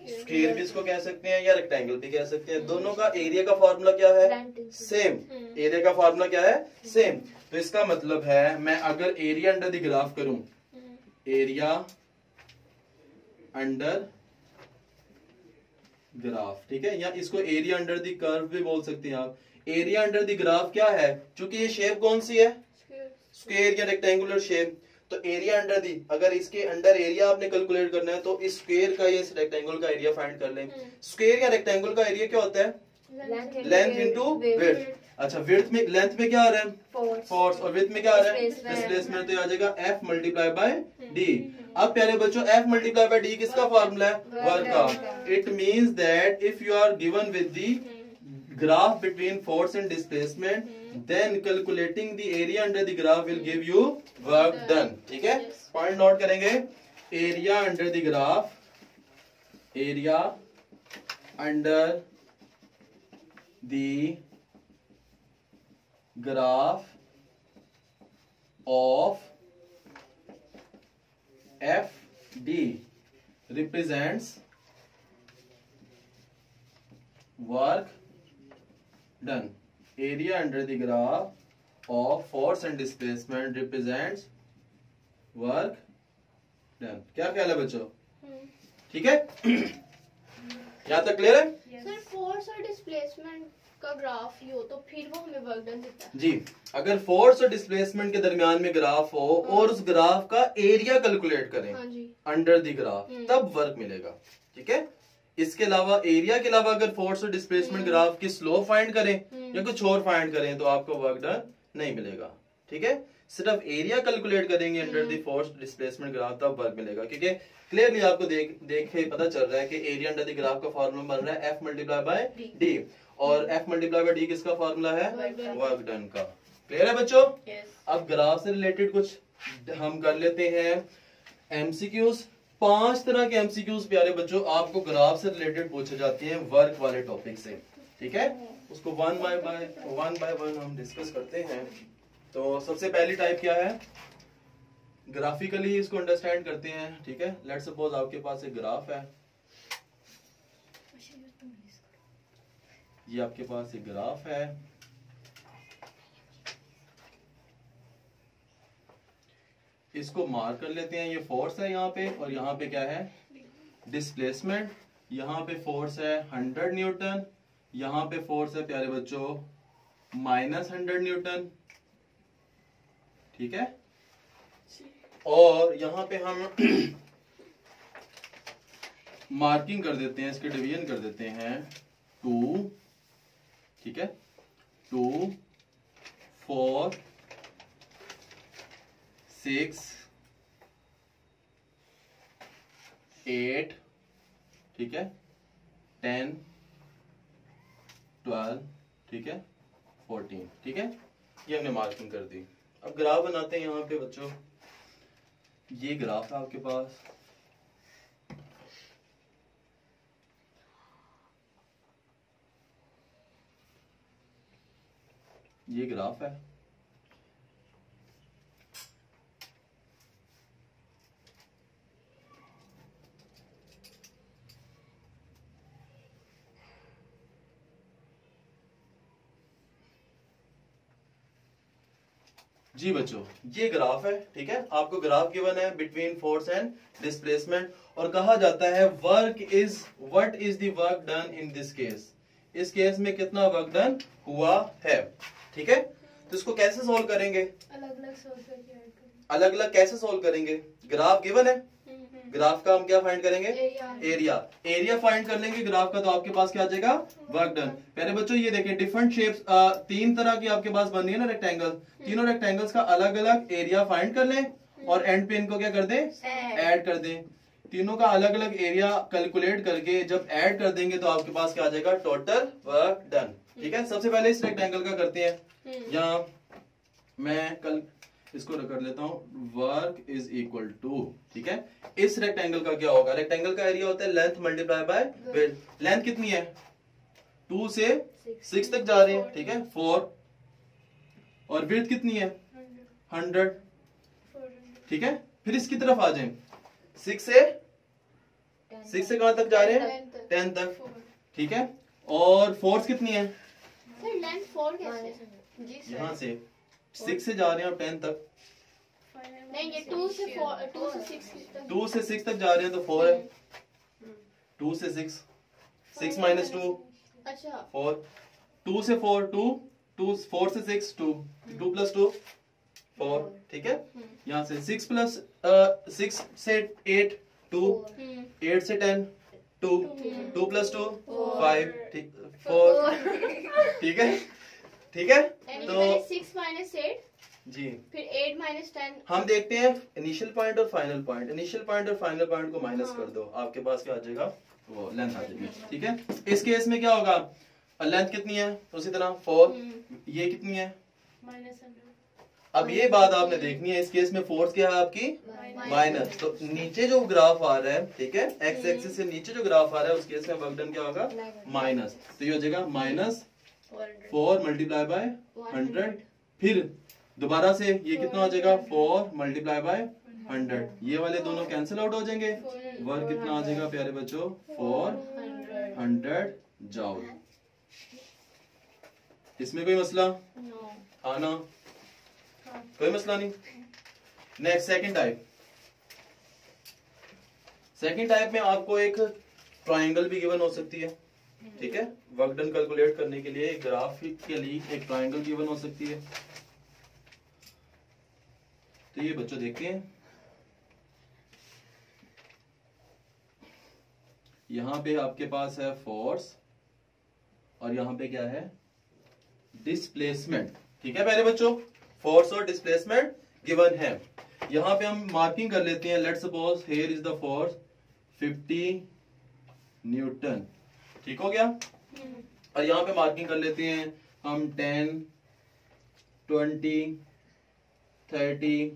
S1: स्क्वायर भी इसको कह सकते हैं या रेक्टेंगल भी कह सकते हैं। दोनों का एरिया का फार्मूला क्या है, सेम। एरिया का फार्मूला क्या है, सेम। तो इसका मतलब है मैं अगर एरिया अंडर द ग्राफ करूं, एरिया अंडर ग्राफ, ठीक है, या इसको एरिया अंडर द कर्व भी बोल सकते हैं आप। एरिया अंडर द ग्राफ क्या है, क्योंकि ये शेप कौन सी है, स्क्वायर या रेक्टेंगुलर शेप। तो एरिया अंडर दी, अगर इसके अंडर एरिया आपने कैलकुलेट करना है तो इस स्क्वायर का या इस रेक्टेंगल का एरिया फाइंड कर लें। स्क्वायर या रेक्टेंगल का एरिया क्या होता है, लेंथ इनटू विड्थ। अच्छा, विड्थ में, लेंथ में क्या आ रहा है, फोर्स, और विड्थ में क्या आ रहा है, डिस्प्लेसमेंट। तो आ जाएगा F मल्टीप्लाई बाय D। अब प्यारे बच्चों, F मल्टीप्लाई बाय D किसका फार्मूला है, वर्क का। It means that if you are given with the graph between force and displacement, then calculating the area under the graph will give you work done, ठीक है। Point note करेंगे, area under the graph, area under the graph of FD represents work done. Area under the graph of force and displacement represents work done. क्या ख्याल है बच्चों, ठीक है। यहाँ तक क्लियर है।
S2: सर फोर्स और डिस्प्लेसमेंट का ग्राफ ही हो तो फिर वो हमें वर्क डन देता है।
S1: जी, अगर फोर्स और डिस्प्लेसमेंट के दरमियान में ग्राफ हो और उस ग्राफ का एरिया कैलकुलेट करें अंडर द ग्राफ, तब वर्क मिलेगा, ठीक है। इसके अलावा, एरिया के अलावा अगर फोर्स और डिस्प्लेसमेंट ग्राफ की स्लोप फाइंड करें या कुछ और फाइंड करें तो आपको वर्क डन नहीं मिलेगा, ठीक है। सिर्फ एरिया कैलकुलेट करेंगे under the force displacement graph, तब वर्क मिलेगा, क्योंकि क्लियरली आपको देखे पता चल रहा है कि एरिया अंडर द ग्राफ का फार्मूला बन रहा है F मल्टीप्लाई बाय D, और F मल्टीप्लाई बाय D किसका फार्मूला है, वर्क डन का। क्लियर है बच्चों। अब ग्राफ से रिलेटेड कुछ हम कर लेते हैं एमसीक्यूज। 5 तरह के एमसीक्यूज प्यारे बच्चों आपको ग्राफ से रिलेटेड पूछे जाते हैं वर्क वाले टॉपिक से, ठीक है। उसको वन बाय वन हम डिस्कस करते हैं। तो सबसे पहली टाइप क्या है, ग्राफिकली इसको अंडरस्टैंड करते हैं, ठीक है। लेट्स सपोज आपके पास एक ग्राफ है, ये आपके पास एक ग्राफ है, इसको मार्क कर लेते हैं। ये फोर्स है यहाँ पे, और यहाँ पे क्या है, डिस्प्लेसमेंट। यहाँ पे फोर्स है 100 न्यूटन, यहाँ पे फोर्स है प्यारे बच्चों -100 न्यूटन, ठीक है। और यहाँ पे हम मार्किंग कर देते हैं, इसके डिवीजन कर देते हैं 2, ठीक है, 2, 4, 6, 8, ठीक है, 10, 12, ठीक है, 14, ठीक है। ये हमने मार्किंग कर दी। अब ग्राफ बनाते हैं यहाँ पे बच्चों। ये ग्राफ है आपके पास, ये ग्राफ है, जी बच्चों, ये ग्राफ है, ठीक है। आपको ग्राफ गिवन है बिटवीन फोर्स एंड डिस्प्लेसमेंट, और कहा जाता है what is the work done in this case. इस केस में कितना वर्क डन हुआ है, ठीक है। तो इसको कैसे सोल्व करेंगे? अलग अलग कैसे सोल्व करेंगे? ग्राफ गिवन है, ग्राफ का हम क्या फाइंड करेंगे? एरिया फाइंड कर लेंगे ग्राफ का, तो आपके पास क्या आ जाएगा? Work done. पहले बच्चों ये देखें, डिफरेंट शेप्स, 3 तरह की आपके पास बन रही है ना रेक्टेंगल, तीनों रेक्टेंगल्स का अलग अलग एरिया फाइंड कर लें और एंड पे इनको क्या कर दें? ऐड कर दें। तीनों का अलग अलग एरिया कैलकुलेट करके जब ऐड कर देंगे तो आपके पास क्या आ जाएगा? टोटल वर्क डन, ठीक है। सबसे पहले इस रेक्टेंगल का करते हैं। यहाँ मैं कल इसको कर लेता हूँ, वर्क इज इक्वल टू, ठीक है। इस रेक्टेंगल का क्या होगा? रेक्टेंगल का एरिया होता है length multiply bye width. Length कितनी है? 2 से 6 तक जा रही है, ठीक है, 4। और विड्थ कितनी है? 100, ठीक है। फिर इसकी तरफ आ जाए, 6 से कहां तक जा रहे हैं? 10 तक, ठीक है। और फोर्स कितनी है?
S2: लेंथ 4 कैसे?
S1: यहाँ से 6 से जा रहे हैं आप 10 तक,
S2: नहीं ये 2 से 6 तक
S1: जा रहे हैं तो 4 है। 2 से 6 माइनस 2,
S2: अच्छा
S1: 4। 2 से 4 2, 4 से 6 2, 2 प्लस 2 4, ठीक है। यहाँ से 6 से 8 2, 8 से 10 2, 2 प्लस 2 5, ठीक 4, ठीक है, ठीक है। तो
S2: 6 माइनस 8
S1: जी,
S2: फिर 8 माइनस 10।
S1: हम देखते हैं इनिशियल पॉइंट और फाइनल पॉइंट। इनिशियल पॉइंट और फाइनल पॉइंट को माइनस कर दो, आपके पास क्या आ जाएगा? वो लेंथ आ जाएगी, ठीक है। इस केस में क्या होगा? लेंथ कितनी है? उसी तरह 4, ये कितनी है?
S2: -100।
S1: अब ये बात आपने देखनी है, इस केस में फोर्स क्या है आपकी? माइनस। तो नीचे जो ग्राफ आ रहा है, ठीक है, एक्स एक्सिस से नीचे जो ग्राफ आ रहा है उस केस में वर्क डन क्या होगा? माइनस। तो ये हो जाएगा -4 मल्टीप्लाई बाय 100। फिर दोबारा से ये कितना हो जाएगा? 4 मल्टीप्लाई बाय 100। ये वाले दोनों कैंसिल आउट हो जाएंगे। वर्क कितना आ जाएगा प्यारे बच्चों? 400 जूल। इसमें कोई मसला? आना कोई मसला नहीं। Next second type. Second type में आपको एक ट्रायंगल भी गिवन हो सकती है, ठीक है। वर्क डन कैलकुलेट करने के लिए एक ग्राफिक के लिए एक ट्रायंगल गिवन हो सकती है। तो ये बच्चों देखते हैं, यहां पे आपके पास है फोर्स और यहां पे क्या है? डिस्प्लेसमेंट, ठीक है। पहले बच्चों फोर्स और डिस्प्लेसमेंट गिवन है। यहां पे हम मार्किंग कर लेते हैं। Let's suppose here is the force 50 Newton, ठीक हो गया। और यहां पे मार्किंग कर लेते हैं हम 10 20 30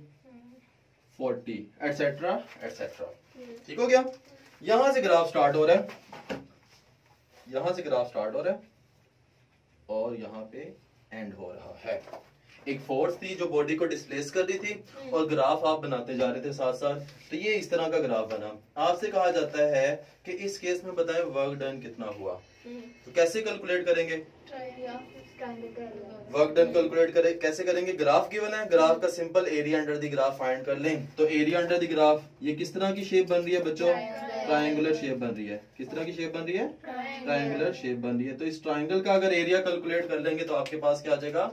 S1: 40 एटसेट्रा एटसेट्रा, ठीक हो गया। यहां से ग्राफ स्टार्ट हो रहा है, यहां से ग्राफ स्टार्ट हो रहा है और यहाँ पे एंड हो रहा है। एक फोर्स थी जो बॉडी को डिस्प्लेस कर रही थी और ग्राफ आप बनाते जा रहे थे साथ साथ। तो ये इस तरह का ग्राफ बना। आपसे कहा जाता है कि इस केस में बताएं वर्क डन कितना हुआ। तो कैसे कैलकुलेट करेंगे? वर्क डन कैलकुलेट करें कैसे करेंगे? ग्राफ गिवन है, ग्राफ का simple area under the graph find कर लें। तो एरिया अंडर द ग्राफ, ये किस तरह की शेप बन रही है बच्चों? ट्रायंगुलर शेप बन रही है। किस तरह की शेप बन रही है? ट्रायंगुलर शेप बन रही है। तो इस ट्रायंगल का अगर एरिया कैलकुलेट कर लेंगे तो आपके पास क्या आ जाएगा?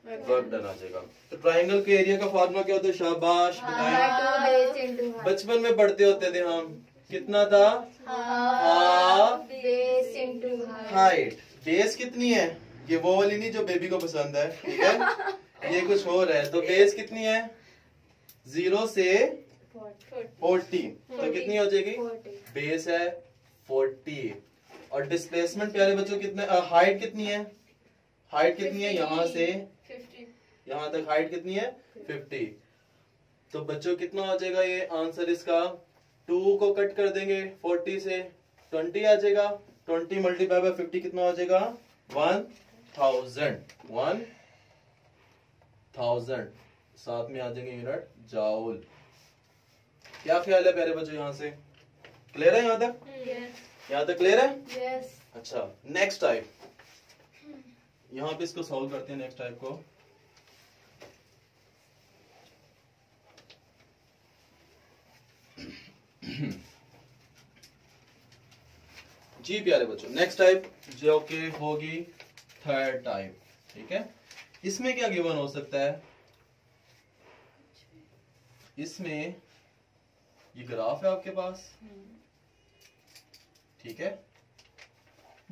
S1: वर्क डन आ जाएगा। तो ट्रायंगल के एरिया का फॉर्मूला क्या होता है? शाबाश, बताएं। बचपन में पढ़ते होते थे हम, कितना था? Half
S2: base into
S1: height. Base कितनी है? ये वो वाली नहीं जो बेबी को पसंद है, ठीक है। ये कुछ और है। तो बेस कितनी है? 0 से 40। तो कितनी हो जाएगी? बेस है 40। और डिस्प्लेसमेंट प्यारे बच्चों कितने? हाइट कितनी है? हाइट कितनी है? यहाँ से
S2: 50।
S1: यहाँ तक हाइट कितनी है? 50। तो बच्चों कितना हो जाएगा ये आंसर इसका? 2 को कट कर देंगे 40 से, 20 आ जाएगा। 20 मल्टीप्लाई बाय 50 कितना हो जाएगा? 1000। 1000 साथ में आ जाएंगे यूनिट जूल। क्या ख्याल है प्यारे बच्चों? यहाँ से क्लियर है? यहाँ तक? यहाँ तक क्लियर है? अच्छा, नेक्स्ट टाइप। यहाँ पे इसको सॉल्व करते हैं नेक्स्ट टाइप को। जी प्यारे बच्चों, नेक्स्ट टाइप जो कि होगी थर्ड टाइप, ठीक है। इसमें क्या गिवन हो सकता है, इसमें ये ग्राफ है आपके पास, ठीक है।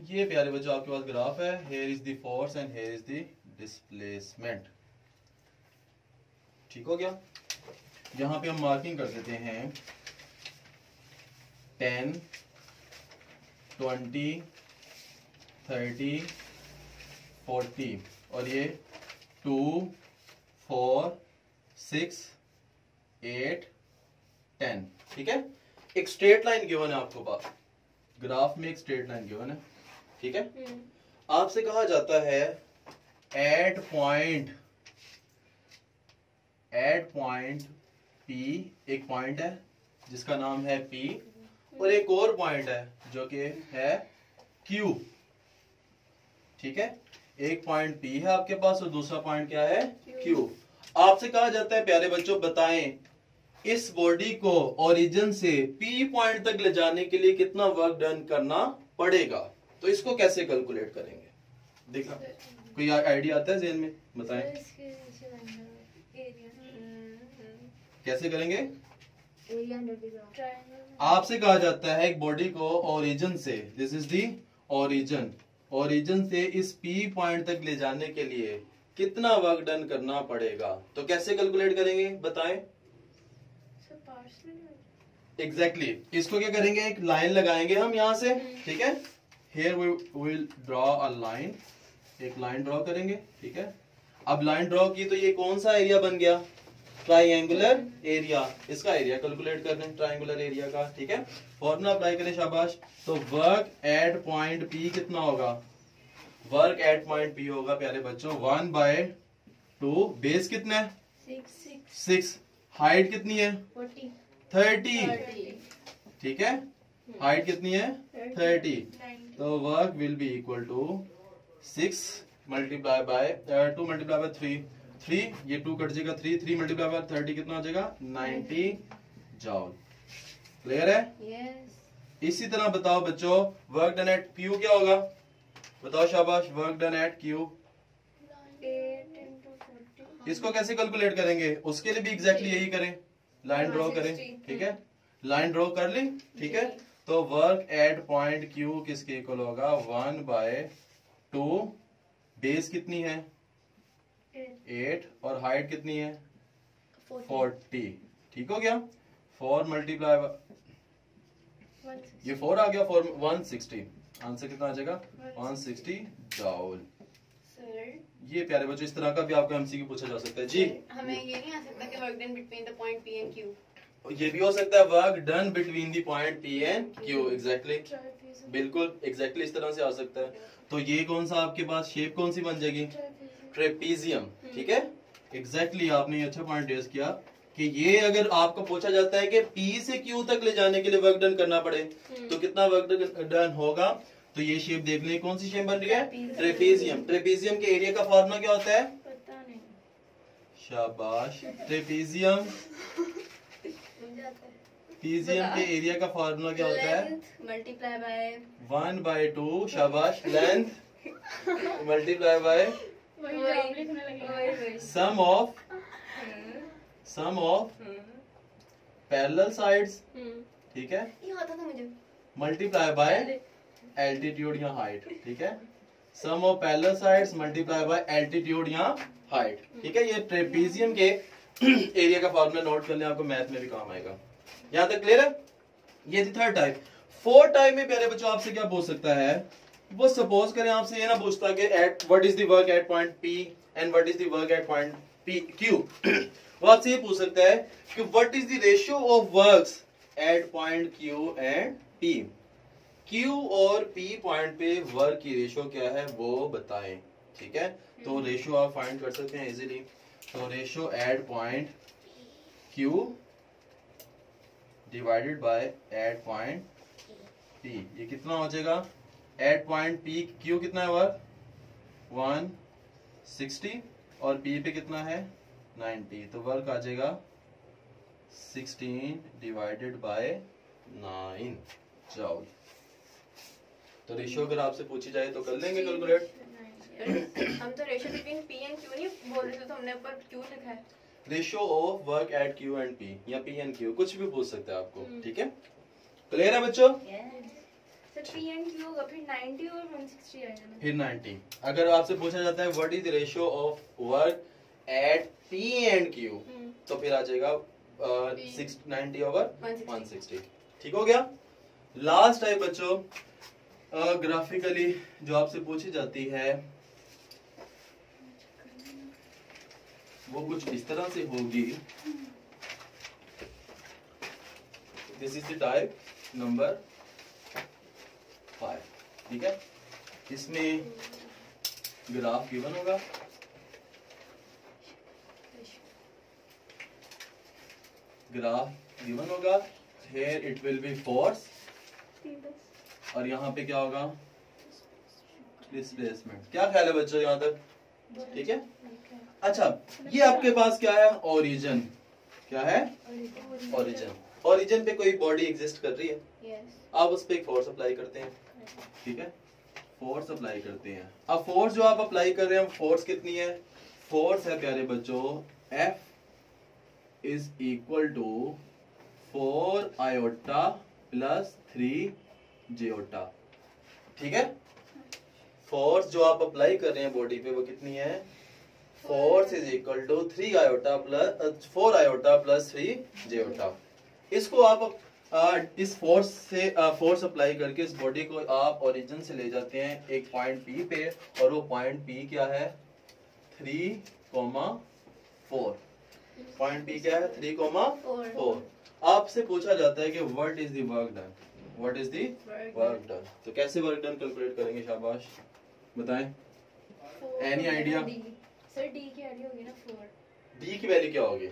S1: ये प्यारे बच्चों आपके पास ग्राफ है, here is the force and here is the displacement, ठीक हो गया। यहां पे हम मार्किंग कर देते हैं 10, 20, 30, 40 और ये 2, 4, 6, 8, 10, ठीक है। एक स्ट्रेट लाइन गिवन है आपको पास, ग्राफ में एक स्ट्रेट लाइन गिवन है, ठीक है। आपसे कहा जाता है एट पॉइंट पी, एक पॉइंट है जिसका नाम है पी, और एक और पॉइंट है जो कि है क्यू, ठीक है। एक पॉइंट पी है आपके पास और दूसरा पॉइंट क्या है, क्यू। आपसे कहा जाता है प्यारे बच्चों बताएं इस बॉडी को ओरिजिन से पी पॉइंट तक ले जाने के लिए कितना वर्क डन करना पड़ेगा। तो इसको कैसे कैलकुलेट करेंगे, देखा कोई आइडिया आता है जेन में, बताएं कैसे करेंगे। आपसे कहा जाता है एक बॉडी को ओरिजिन से, दिस इज दी ओरिजिन से इस पी पॉइंट तक ले जाने के लिए कितना वर्क डन करना पड़ेगा। तो कैसे कैलकुलेट करेंगे बताएं। एग्जैक्टली इसको क्या करेंगे, एक लाइन लगाएंगे हम यहां से, ठीक है। Here we will draw a line, एक लाइन ड्रॉ करेंगे, ठीक है। अब लाइन ड्रॉ की तो ये कौन सा एरिया बन गया, ट्राइंगुलर एरिया। इसका एरिया कैलकुलेट कर रहे हैं ट्राइंगुलर एरिया का, ठीक है। फॉर्मूला अप्लाई करें, शाबाश। तो वर्क एट पॉइंट पी कितना होगा, वर्क एट पॉइंट पी होगा प्यारे बच्चों 1/2, बेस कितना है 6, हाइट कितनी है 30, ठीक है। हाइट कितनी है 30, तो work will be equal to 6 multiply by 2 multiply by 3, ये 2 कट जाएगा 3 मल्टीप्लाई बाय 30 कितना हो जाएगा 90 जॉल। क्लियर है?
S2: yes.
S1: इसी तरह बताओ बच्चों वर्क डन एट क्यू क्या होगा, बताओ शाबाश। वर्क डन एट क्यू, इसको कैसे कैलकुलेट करेंगे, उसके लिए भी एग्जैक्टली यही करें, लाइन ड्रॉ करें, ठीक है। लाइन ड्रॉ कर ली, ठीक है। तो वर्क एट पॉइंट क्यू किसके इक्वल होगा 1/2, बेस कितनी है 8 और हाइट कितनी है 40, ठीक हो गया। 4 मल्टीप्लाई ये 4 आ गया 160, आंसर कितना आ जाएगा 160 जॉल। ये प्यारे बच्चों इस तरह का भी आपको एमसीक्यू पूछा जा सकता है जी।
S2: हमें ये नहीं आ सकता कि work done between the point P and Q,
S1: ये भी हो सकता है work done between the point P and Q, exactly बिल्कुल एग्जैक्टली इस तरह से आ सकता है। तो ये कौन सा आपके पास शेप कौन सी बन जाएगी, ट्रेपीजियम, ठीक है। एग्जैक्टली आपने ये अच्छा पॉइंट रेज किया कि ये अगर आपको पूछा जाता है कि पी से क्यू तक ले जाने के लिए वर्क डन करना पड़े तो कितना वर्क डन होगा। तो ये शेप देख लें कौन सी शेप बन रही है, ट्रेपीजियम। ट्रेपीजियम के एरिया का फॉर्मूला क्या होता है,
S2: पता नहीं,
S1: शाबाश। ट्रेपीजियम के एरिया का फॉर्मूला क्या होता है,
S2: मल्टीप्लाई बाय
S1: 1/2, शाबाश। Length multiply by sum of parallel sides, ठीक है।
S2: ये आता था मुझे,
S1: मल्टीप्लाई बाय एल्टीट्यूड या हाइट, ठीक है। Sum of parallel sides multiply by altitude या हाइट, ठीक है। ये ट्रेपीजियम के एरिया का फॉर्मूला नोट कर लें, आपको मैथ में भी काम आएगा। यहां तक क्लियर है? ये थी थर्ड टाइप। फोर्थ टाइप में प्यारे बच्चों आपसे क्या पूछ सकता है, वो सपोज करें आपसे ये ना पूछता कि at what is the work at point P and what is the work at point P Q. वो आपसे ये पूछ सकता है कि what is the ratio of works at point Q and P. Q और पी पॉइंट पे work की रेशियो क्या है वो बताएं, ठीक है। तो रेशियो आप फाइंड कर सकते हैं इजीली। तो ratio at point Q divided by at point P, ये कितना हो जाएगा, एट पॉइंट पी क्यू कितना है वर्क 160 और पी पे कितना है 90, तो वर्क आ जाएगा 16 डिवाइडेड बाय 9 जॉल। तो रेशियो अगर आपसे पूछी जाए तो कर लेंगे कैलकुलेट।
S2: हम तो ratio between P and Q नहीं बोल रहे थे, तो हमने ऊपर क्यू लिखा है।
S1: Ratio of work at Q and P या पी एंड क्यू, कुछ भी पूछ सकते हैं आपको। ठीक है, क्लियर है बच्चों?
S2: सर पी एंड क्यू होगा फिर 90 और 160 आएगा।
S1: फिर 90। अगर आपसे पूछा जाता है what is the ratio of work at P and Q, तो फिर आ जाएगा 90 ओवर 160। ठीक हो गया। लास्ट है बच्चों ग्राफिकली जो आपसे पूछी जाती है वो कुछ इस तरह से होगी। This is the type number 5। ठीक है, इसमें ग्राफ गिवन होगा, ग्राफ गिवन होगा, here it will be force और यहाँ पे क्या होगा डिस्प्लेसमेंट। क्या ख्याल है बच्चों यहाँ तक? ठीक है। अच्छा, ये आपके पास क्या है? ओरिजिन। क्या है? ओरिजिन। ओरिजिन पे कोई बॉडी एग्जिस्ट कर रही है, आप उस पे एक फोर्स अप्लाई करते हैं। ठीक है, फोर्स अप्लाई करते हैं। अब फोर्स जो आप अप्लाई कर रहे हैं, फोर्स कितनी है? फोर्स है प्यारे बच्चों F is equal to 4 iota plus 3 jota. ठीक है, फोर्स जो आप अप्लाई कर रहे हैं बॉडी पे वो कितनी है? Force is equal to 3 iota plus 4 iota plus 3 jota. इसको आप इस फोर्स से फोर्स अप्लाई करके इस बॉडी को आप ओरिजिन से ले जाते हैं एक पॉइंट P पे, और वो पॉइंट P क्या है? 3,4। पॉइंट P क्या है? 3,4। आपसे पूछा जाता है कि what is the work done, what is the work done. तो कैसे वर्क डन कैलकुलेट करेंगे? शाबाश, बताएं। Any idea?
S2: सर डी की वैल्यू होगी ना 4।
S1: डी की वैल्यू क्या होगी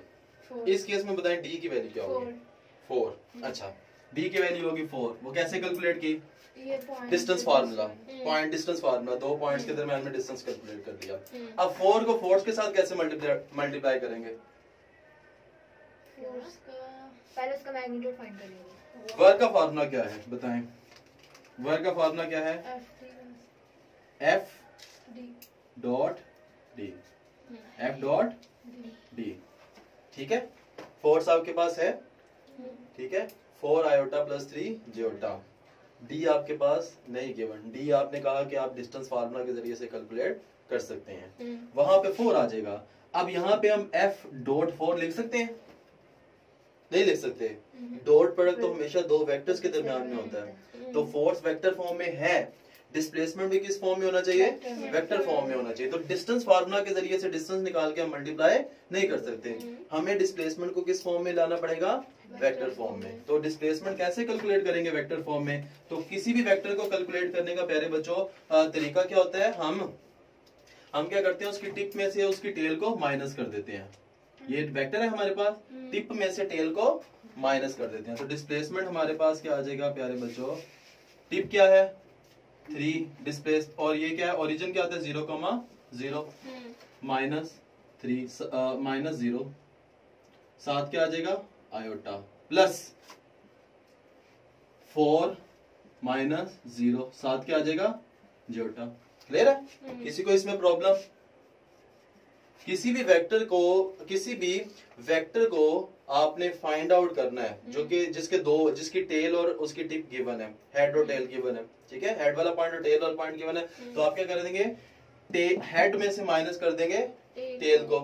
S1: इस केस में? बताएं डी की वैल्यू क्या होगी? 4। अच्छा, डी की वैल्यू होगी 4। वो कैसे कैलकुलेट की? Distance formula, point distance formula, दो पॉइंट्स के दरमियान में डिस्टेंस कैलकुलेट कर दिया। अब 4 को फोर्स के साथ कैसे मल्टीप्लाई करेंगे?
S2: पहले उसका मैग्नीट्यूड फाइंड करेंगे।
S1: वर्क का फार्मूला क्या है बताएं? वर्क का फार्मूला क्या है? F dot D, F dot D. ठीक है, फोर्स आपके पास है। ठीक है, 4 आयोटा प्लस 3 जेओटा। डी आपके पास नहीं गिवन। डी आपने कहा कि आप डिस्टेंस फार्मूला के जरिए से कैलकुलेट कर सकते हैं, वहां पे 4 आ जाएगा। अब यहाँ पे हम F डॉट 4 लिख सकते हैं? नहीं लिख सकते। डॉट प्रोडक्ट तो हमेशा दो वेक्टर्स के दरमियान में होता है, तो फोर्स वेक्टर फॉर्म में है, डिस्प्लेसमेंट भी किस फॉर्म में होना चाहिए? वेक्टर फॉर्म में होना चाहिए। तो डिस्टेंस फार्मूला के जरिए से डिस्टेंस निकाल के हम मल्टीप्लाई नहीं कर सकते, हमें डिस्प्लेसमेंट को किस फॉर्म में लाना पड़ेगा? वेक्टर फॉर्म में। तो डिस्प्लेसमेंट कैसे कैलकुलेट करेंगे वेक्टर फॉर्म में? तो किसी भी वेक्टर को कैलकुलेट करने का प्यारे बच्चों तरीका क्या होता है? हम क्या करते हैं, उसकी टिप में से उसकी टेल को माइनस कर देते हैं। ये वेक्टर है हमारे पास, टिप में से टेल को माइनस कर देते हैं। तो डिस्प्लेसमेंट हमारे पास क्या आ जाएगा प्यारे बच्चों? टिप क्या है? 3 डिस्प्लेस, और ये क्या है? ओरिजिन क्या होता है? 0,0 माइनस 3 माइनस 0, साथ क्या आ जाएगा? आयोटा प्लस 4 माइनस 0, साथ क्या आ जाएगा? जेओटा। क्लियर है? किसी को इसमें प्रॉब्लम? किसी भी वेक्टर को आपने फाइंड आउट करना है जो कि जिसकी टेल और उसकी टिप गिवन है, हेड और टेल गिवन है। ठीक है, हेड वाला पॉइंट और टेल वाला पॉइंट गिवन है, तो आप क्या कर देंगे? हेड में से माइनस कर देंगे टेल को,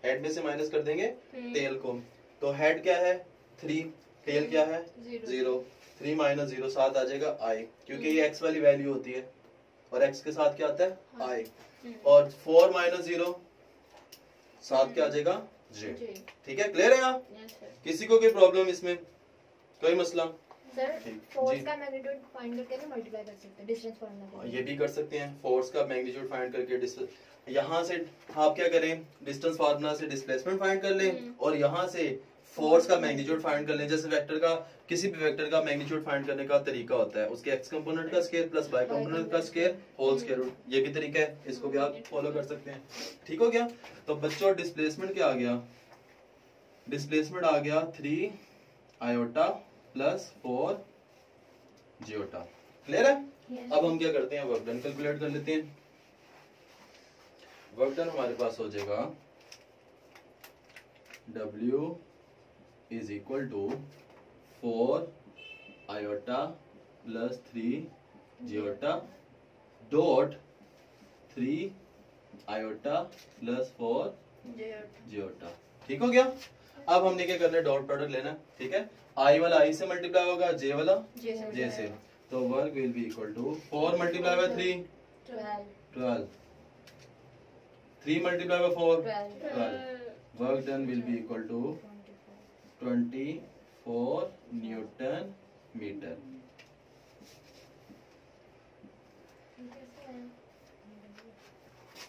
S1: हेड में से माइनस कर देंगे टेल को। तो हेड क्या है? 3, टेल क्या है? 0। 3 माइनस 0 साथ आ जाएगा आई, क्योंकि ये एक्स वाली वैल्यू होती है और एक्स के साथ क्या आता है? आई। और 4 माइनस 0 साथ क्या आ जाएगा? जे। ठीक है, क्लियर है यहाँ? किसी को कोई प्रॉब्लम इसमें? कोई मसला?
S2: सर फोर्स का मैग्नीट्यूड फाइंड करके ना मल्टीप्लाई कर सकते हैं डिस्टेंस फार्मूला।
S1: ये भी कर सकते हैं, फोर्स का मैग्नीट्यूड फाइंड करके यहाँ से आप क्या करें? डिस्टेंस फार्मूला से डिस्प्लेसमेंट फाइंड कर लें और यहाँ से फोर्स का मैग्नीट्यूड फाइंड कर लें। जैसे वेक्टर का, किसी भी वेक्टर का मैग्नीट्यूड फाइंड करने का तरीका होता है, उसके एक्स कंपोनेंट का स्क्वायर प्लस वाई कंपोनेंट का स्क्वायर होल स्क्वायर रूट। ये भी तरीका है, इसको भी आप फॉलो कर सकते हैं। ठीक हो गया? तो बच्चों डिस्प्लेसमेंट क्या आ गया? डिस्प्लेसमेंट आ गया 3 आयोटा प्लस 4 जियोटा। क्लियर है? अब हम क्या करते हैं, वर्क डन कैलकुलेट कर लेते हैं। वर्क डन हमारे पास हो जाएगा W is equal to 4 iota plus 3 जियोटा डॉट 3 आयोटा प्लस 4 जियोटा। ठीक हो गया। अब हमने क्या करना है, डॉट प्रोडक्ट लेना, ठीक है। आई वाला आई से मल्टीप्लाई होगा, जे वाला जे से, तो work will be equal to 4 multiply by 3 12, 3 multiply by 4 12, work done will be equal to 24 newton metre.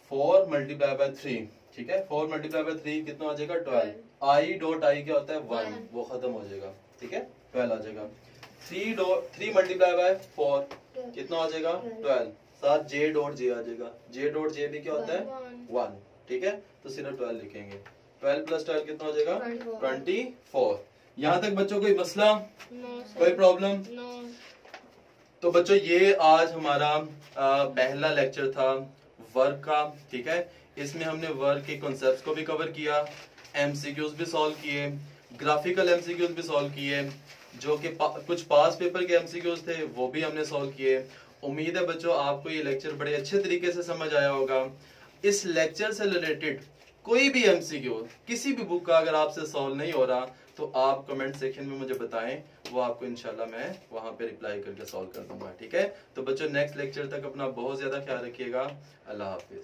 S1: Four multiply by 3, ठीक है। 4 मल्टीप्लाई बाय 3 कितना हो जाएगा 12। आई डॉट आई क्या होता है 1, वो खत्म हो जाएगा, ठीक है, 12 आ जाएगा। 3 मल्टीप्लाई बाय 4 कितना हो जाएगा 12, साथ जे डॉट जे आ जाएगा, जे डॉट जे भी क्या होता है 1, ठीक है, तो सिर्फ 12 लिखेंगे। 12 प्लस 12 कितना हो जाएगा 24। यहाँ तक बच्चों कोई मसला, कोई प्रॉब्लम? तो बच्चों ये आज हमारा पहला लेक्चर था वर्क का, ठीक है। इसमें हमने वर्क के कॉन्सेप्ट्स को भी कवर किया, एमसीक्यूज भी सॉल्व किए, ग्राफिकल एमसीक्यूज भी सॉल्व किए, जो कि कुछ पास पेपर के एमसीक्यूज थे वो भी हमने सॉल्व किए। उम्मीद है बच्चों आपको ये लेक्चर बड़े अच्छे तरीके से समझ आया होगा। इस लेक्चर से रिलेटेड कोई भी एमसीक्यू किसी भी बुक का अगर आपसे सॉल्व नहीं हो रहा तो आप कमेंट सेक्शन में मुझे बताएं, वो आपको इंशाल्लाह मैं वहां पे रिप्लाई करके सॉल्व कर दूंगा, ठीक है। तो बच्चों नेक्स्ट लेक्चर तक अपना बहुत ज्यादा ख्याल रखिएगा। अल्लाह हाफिज।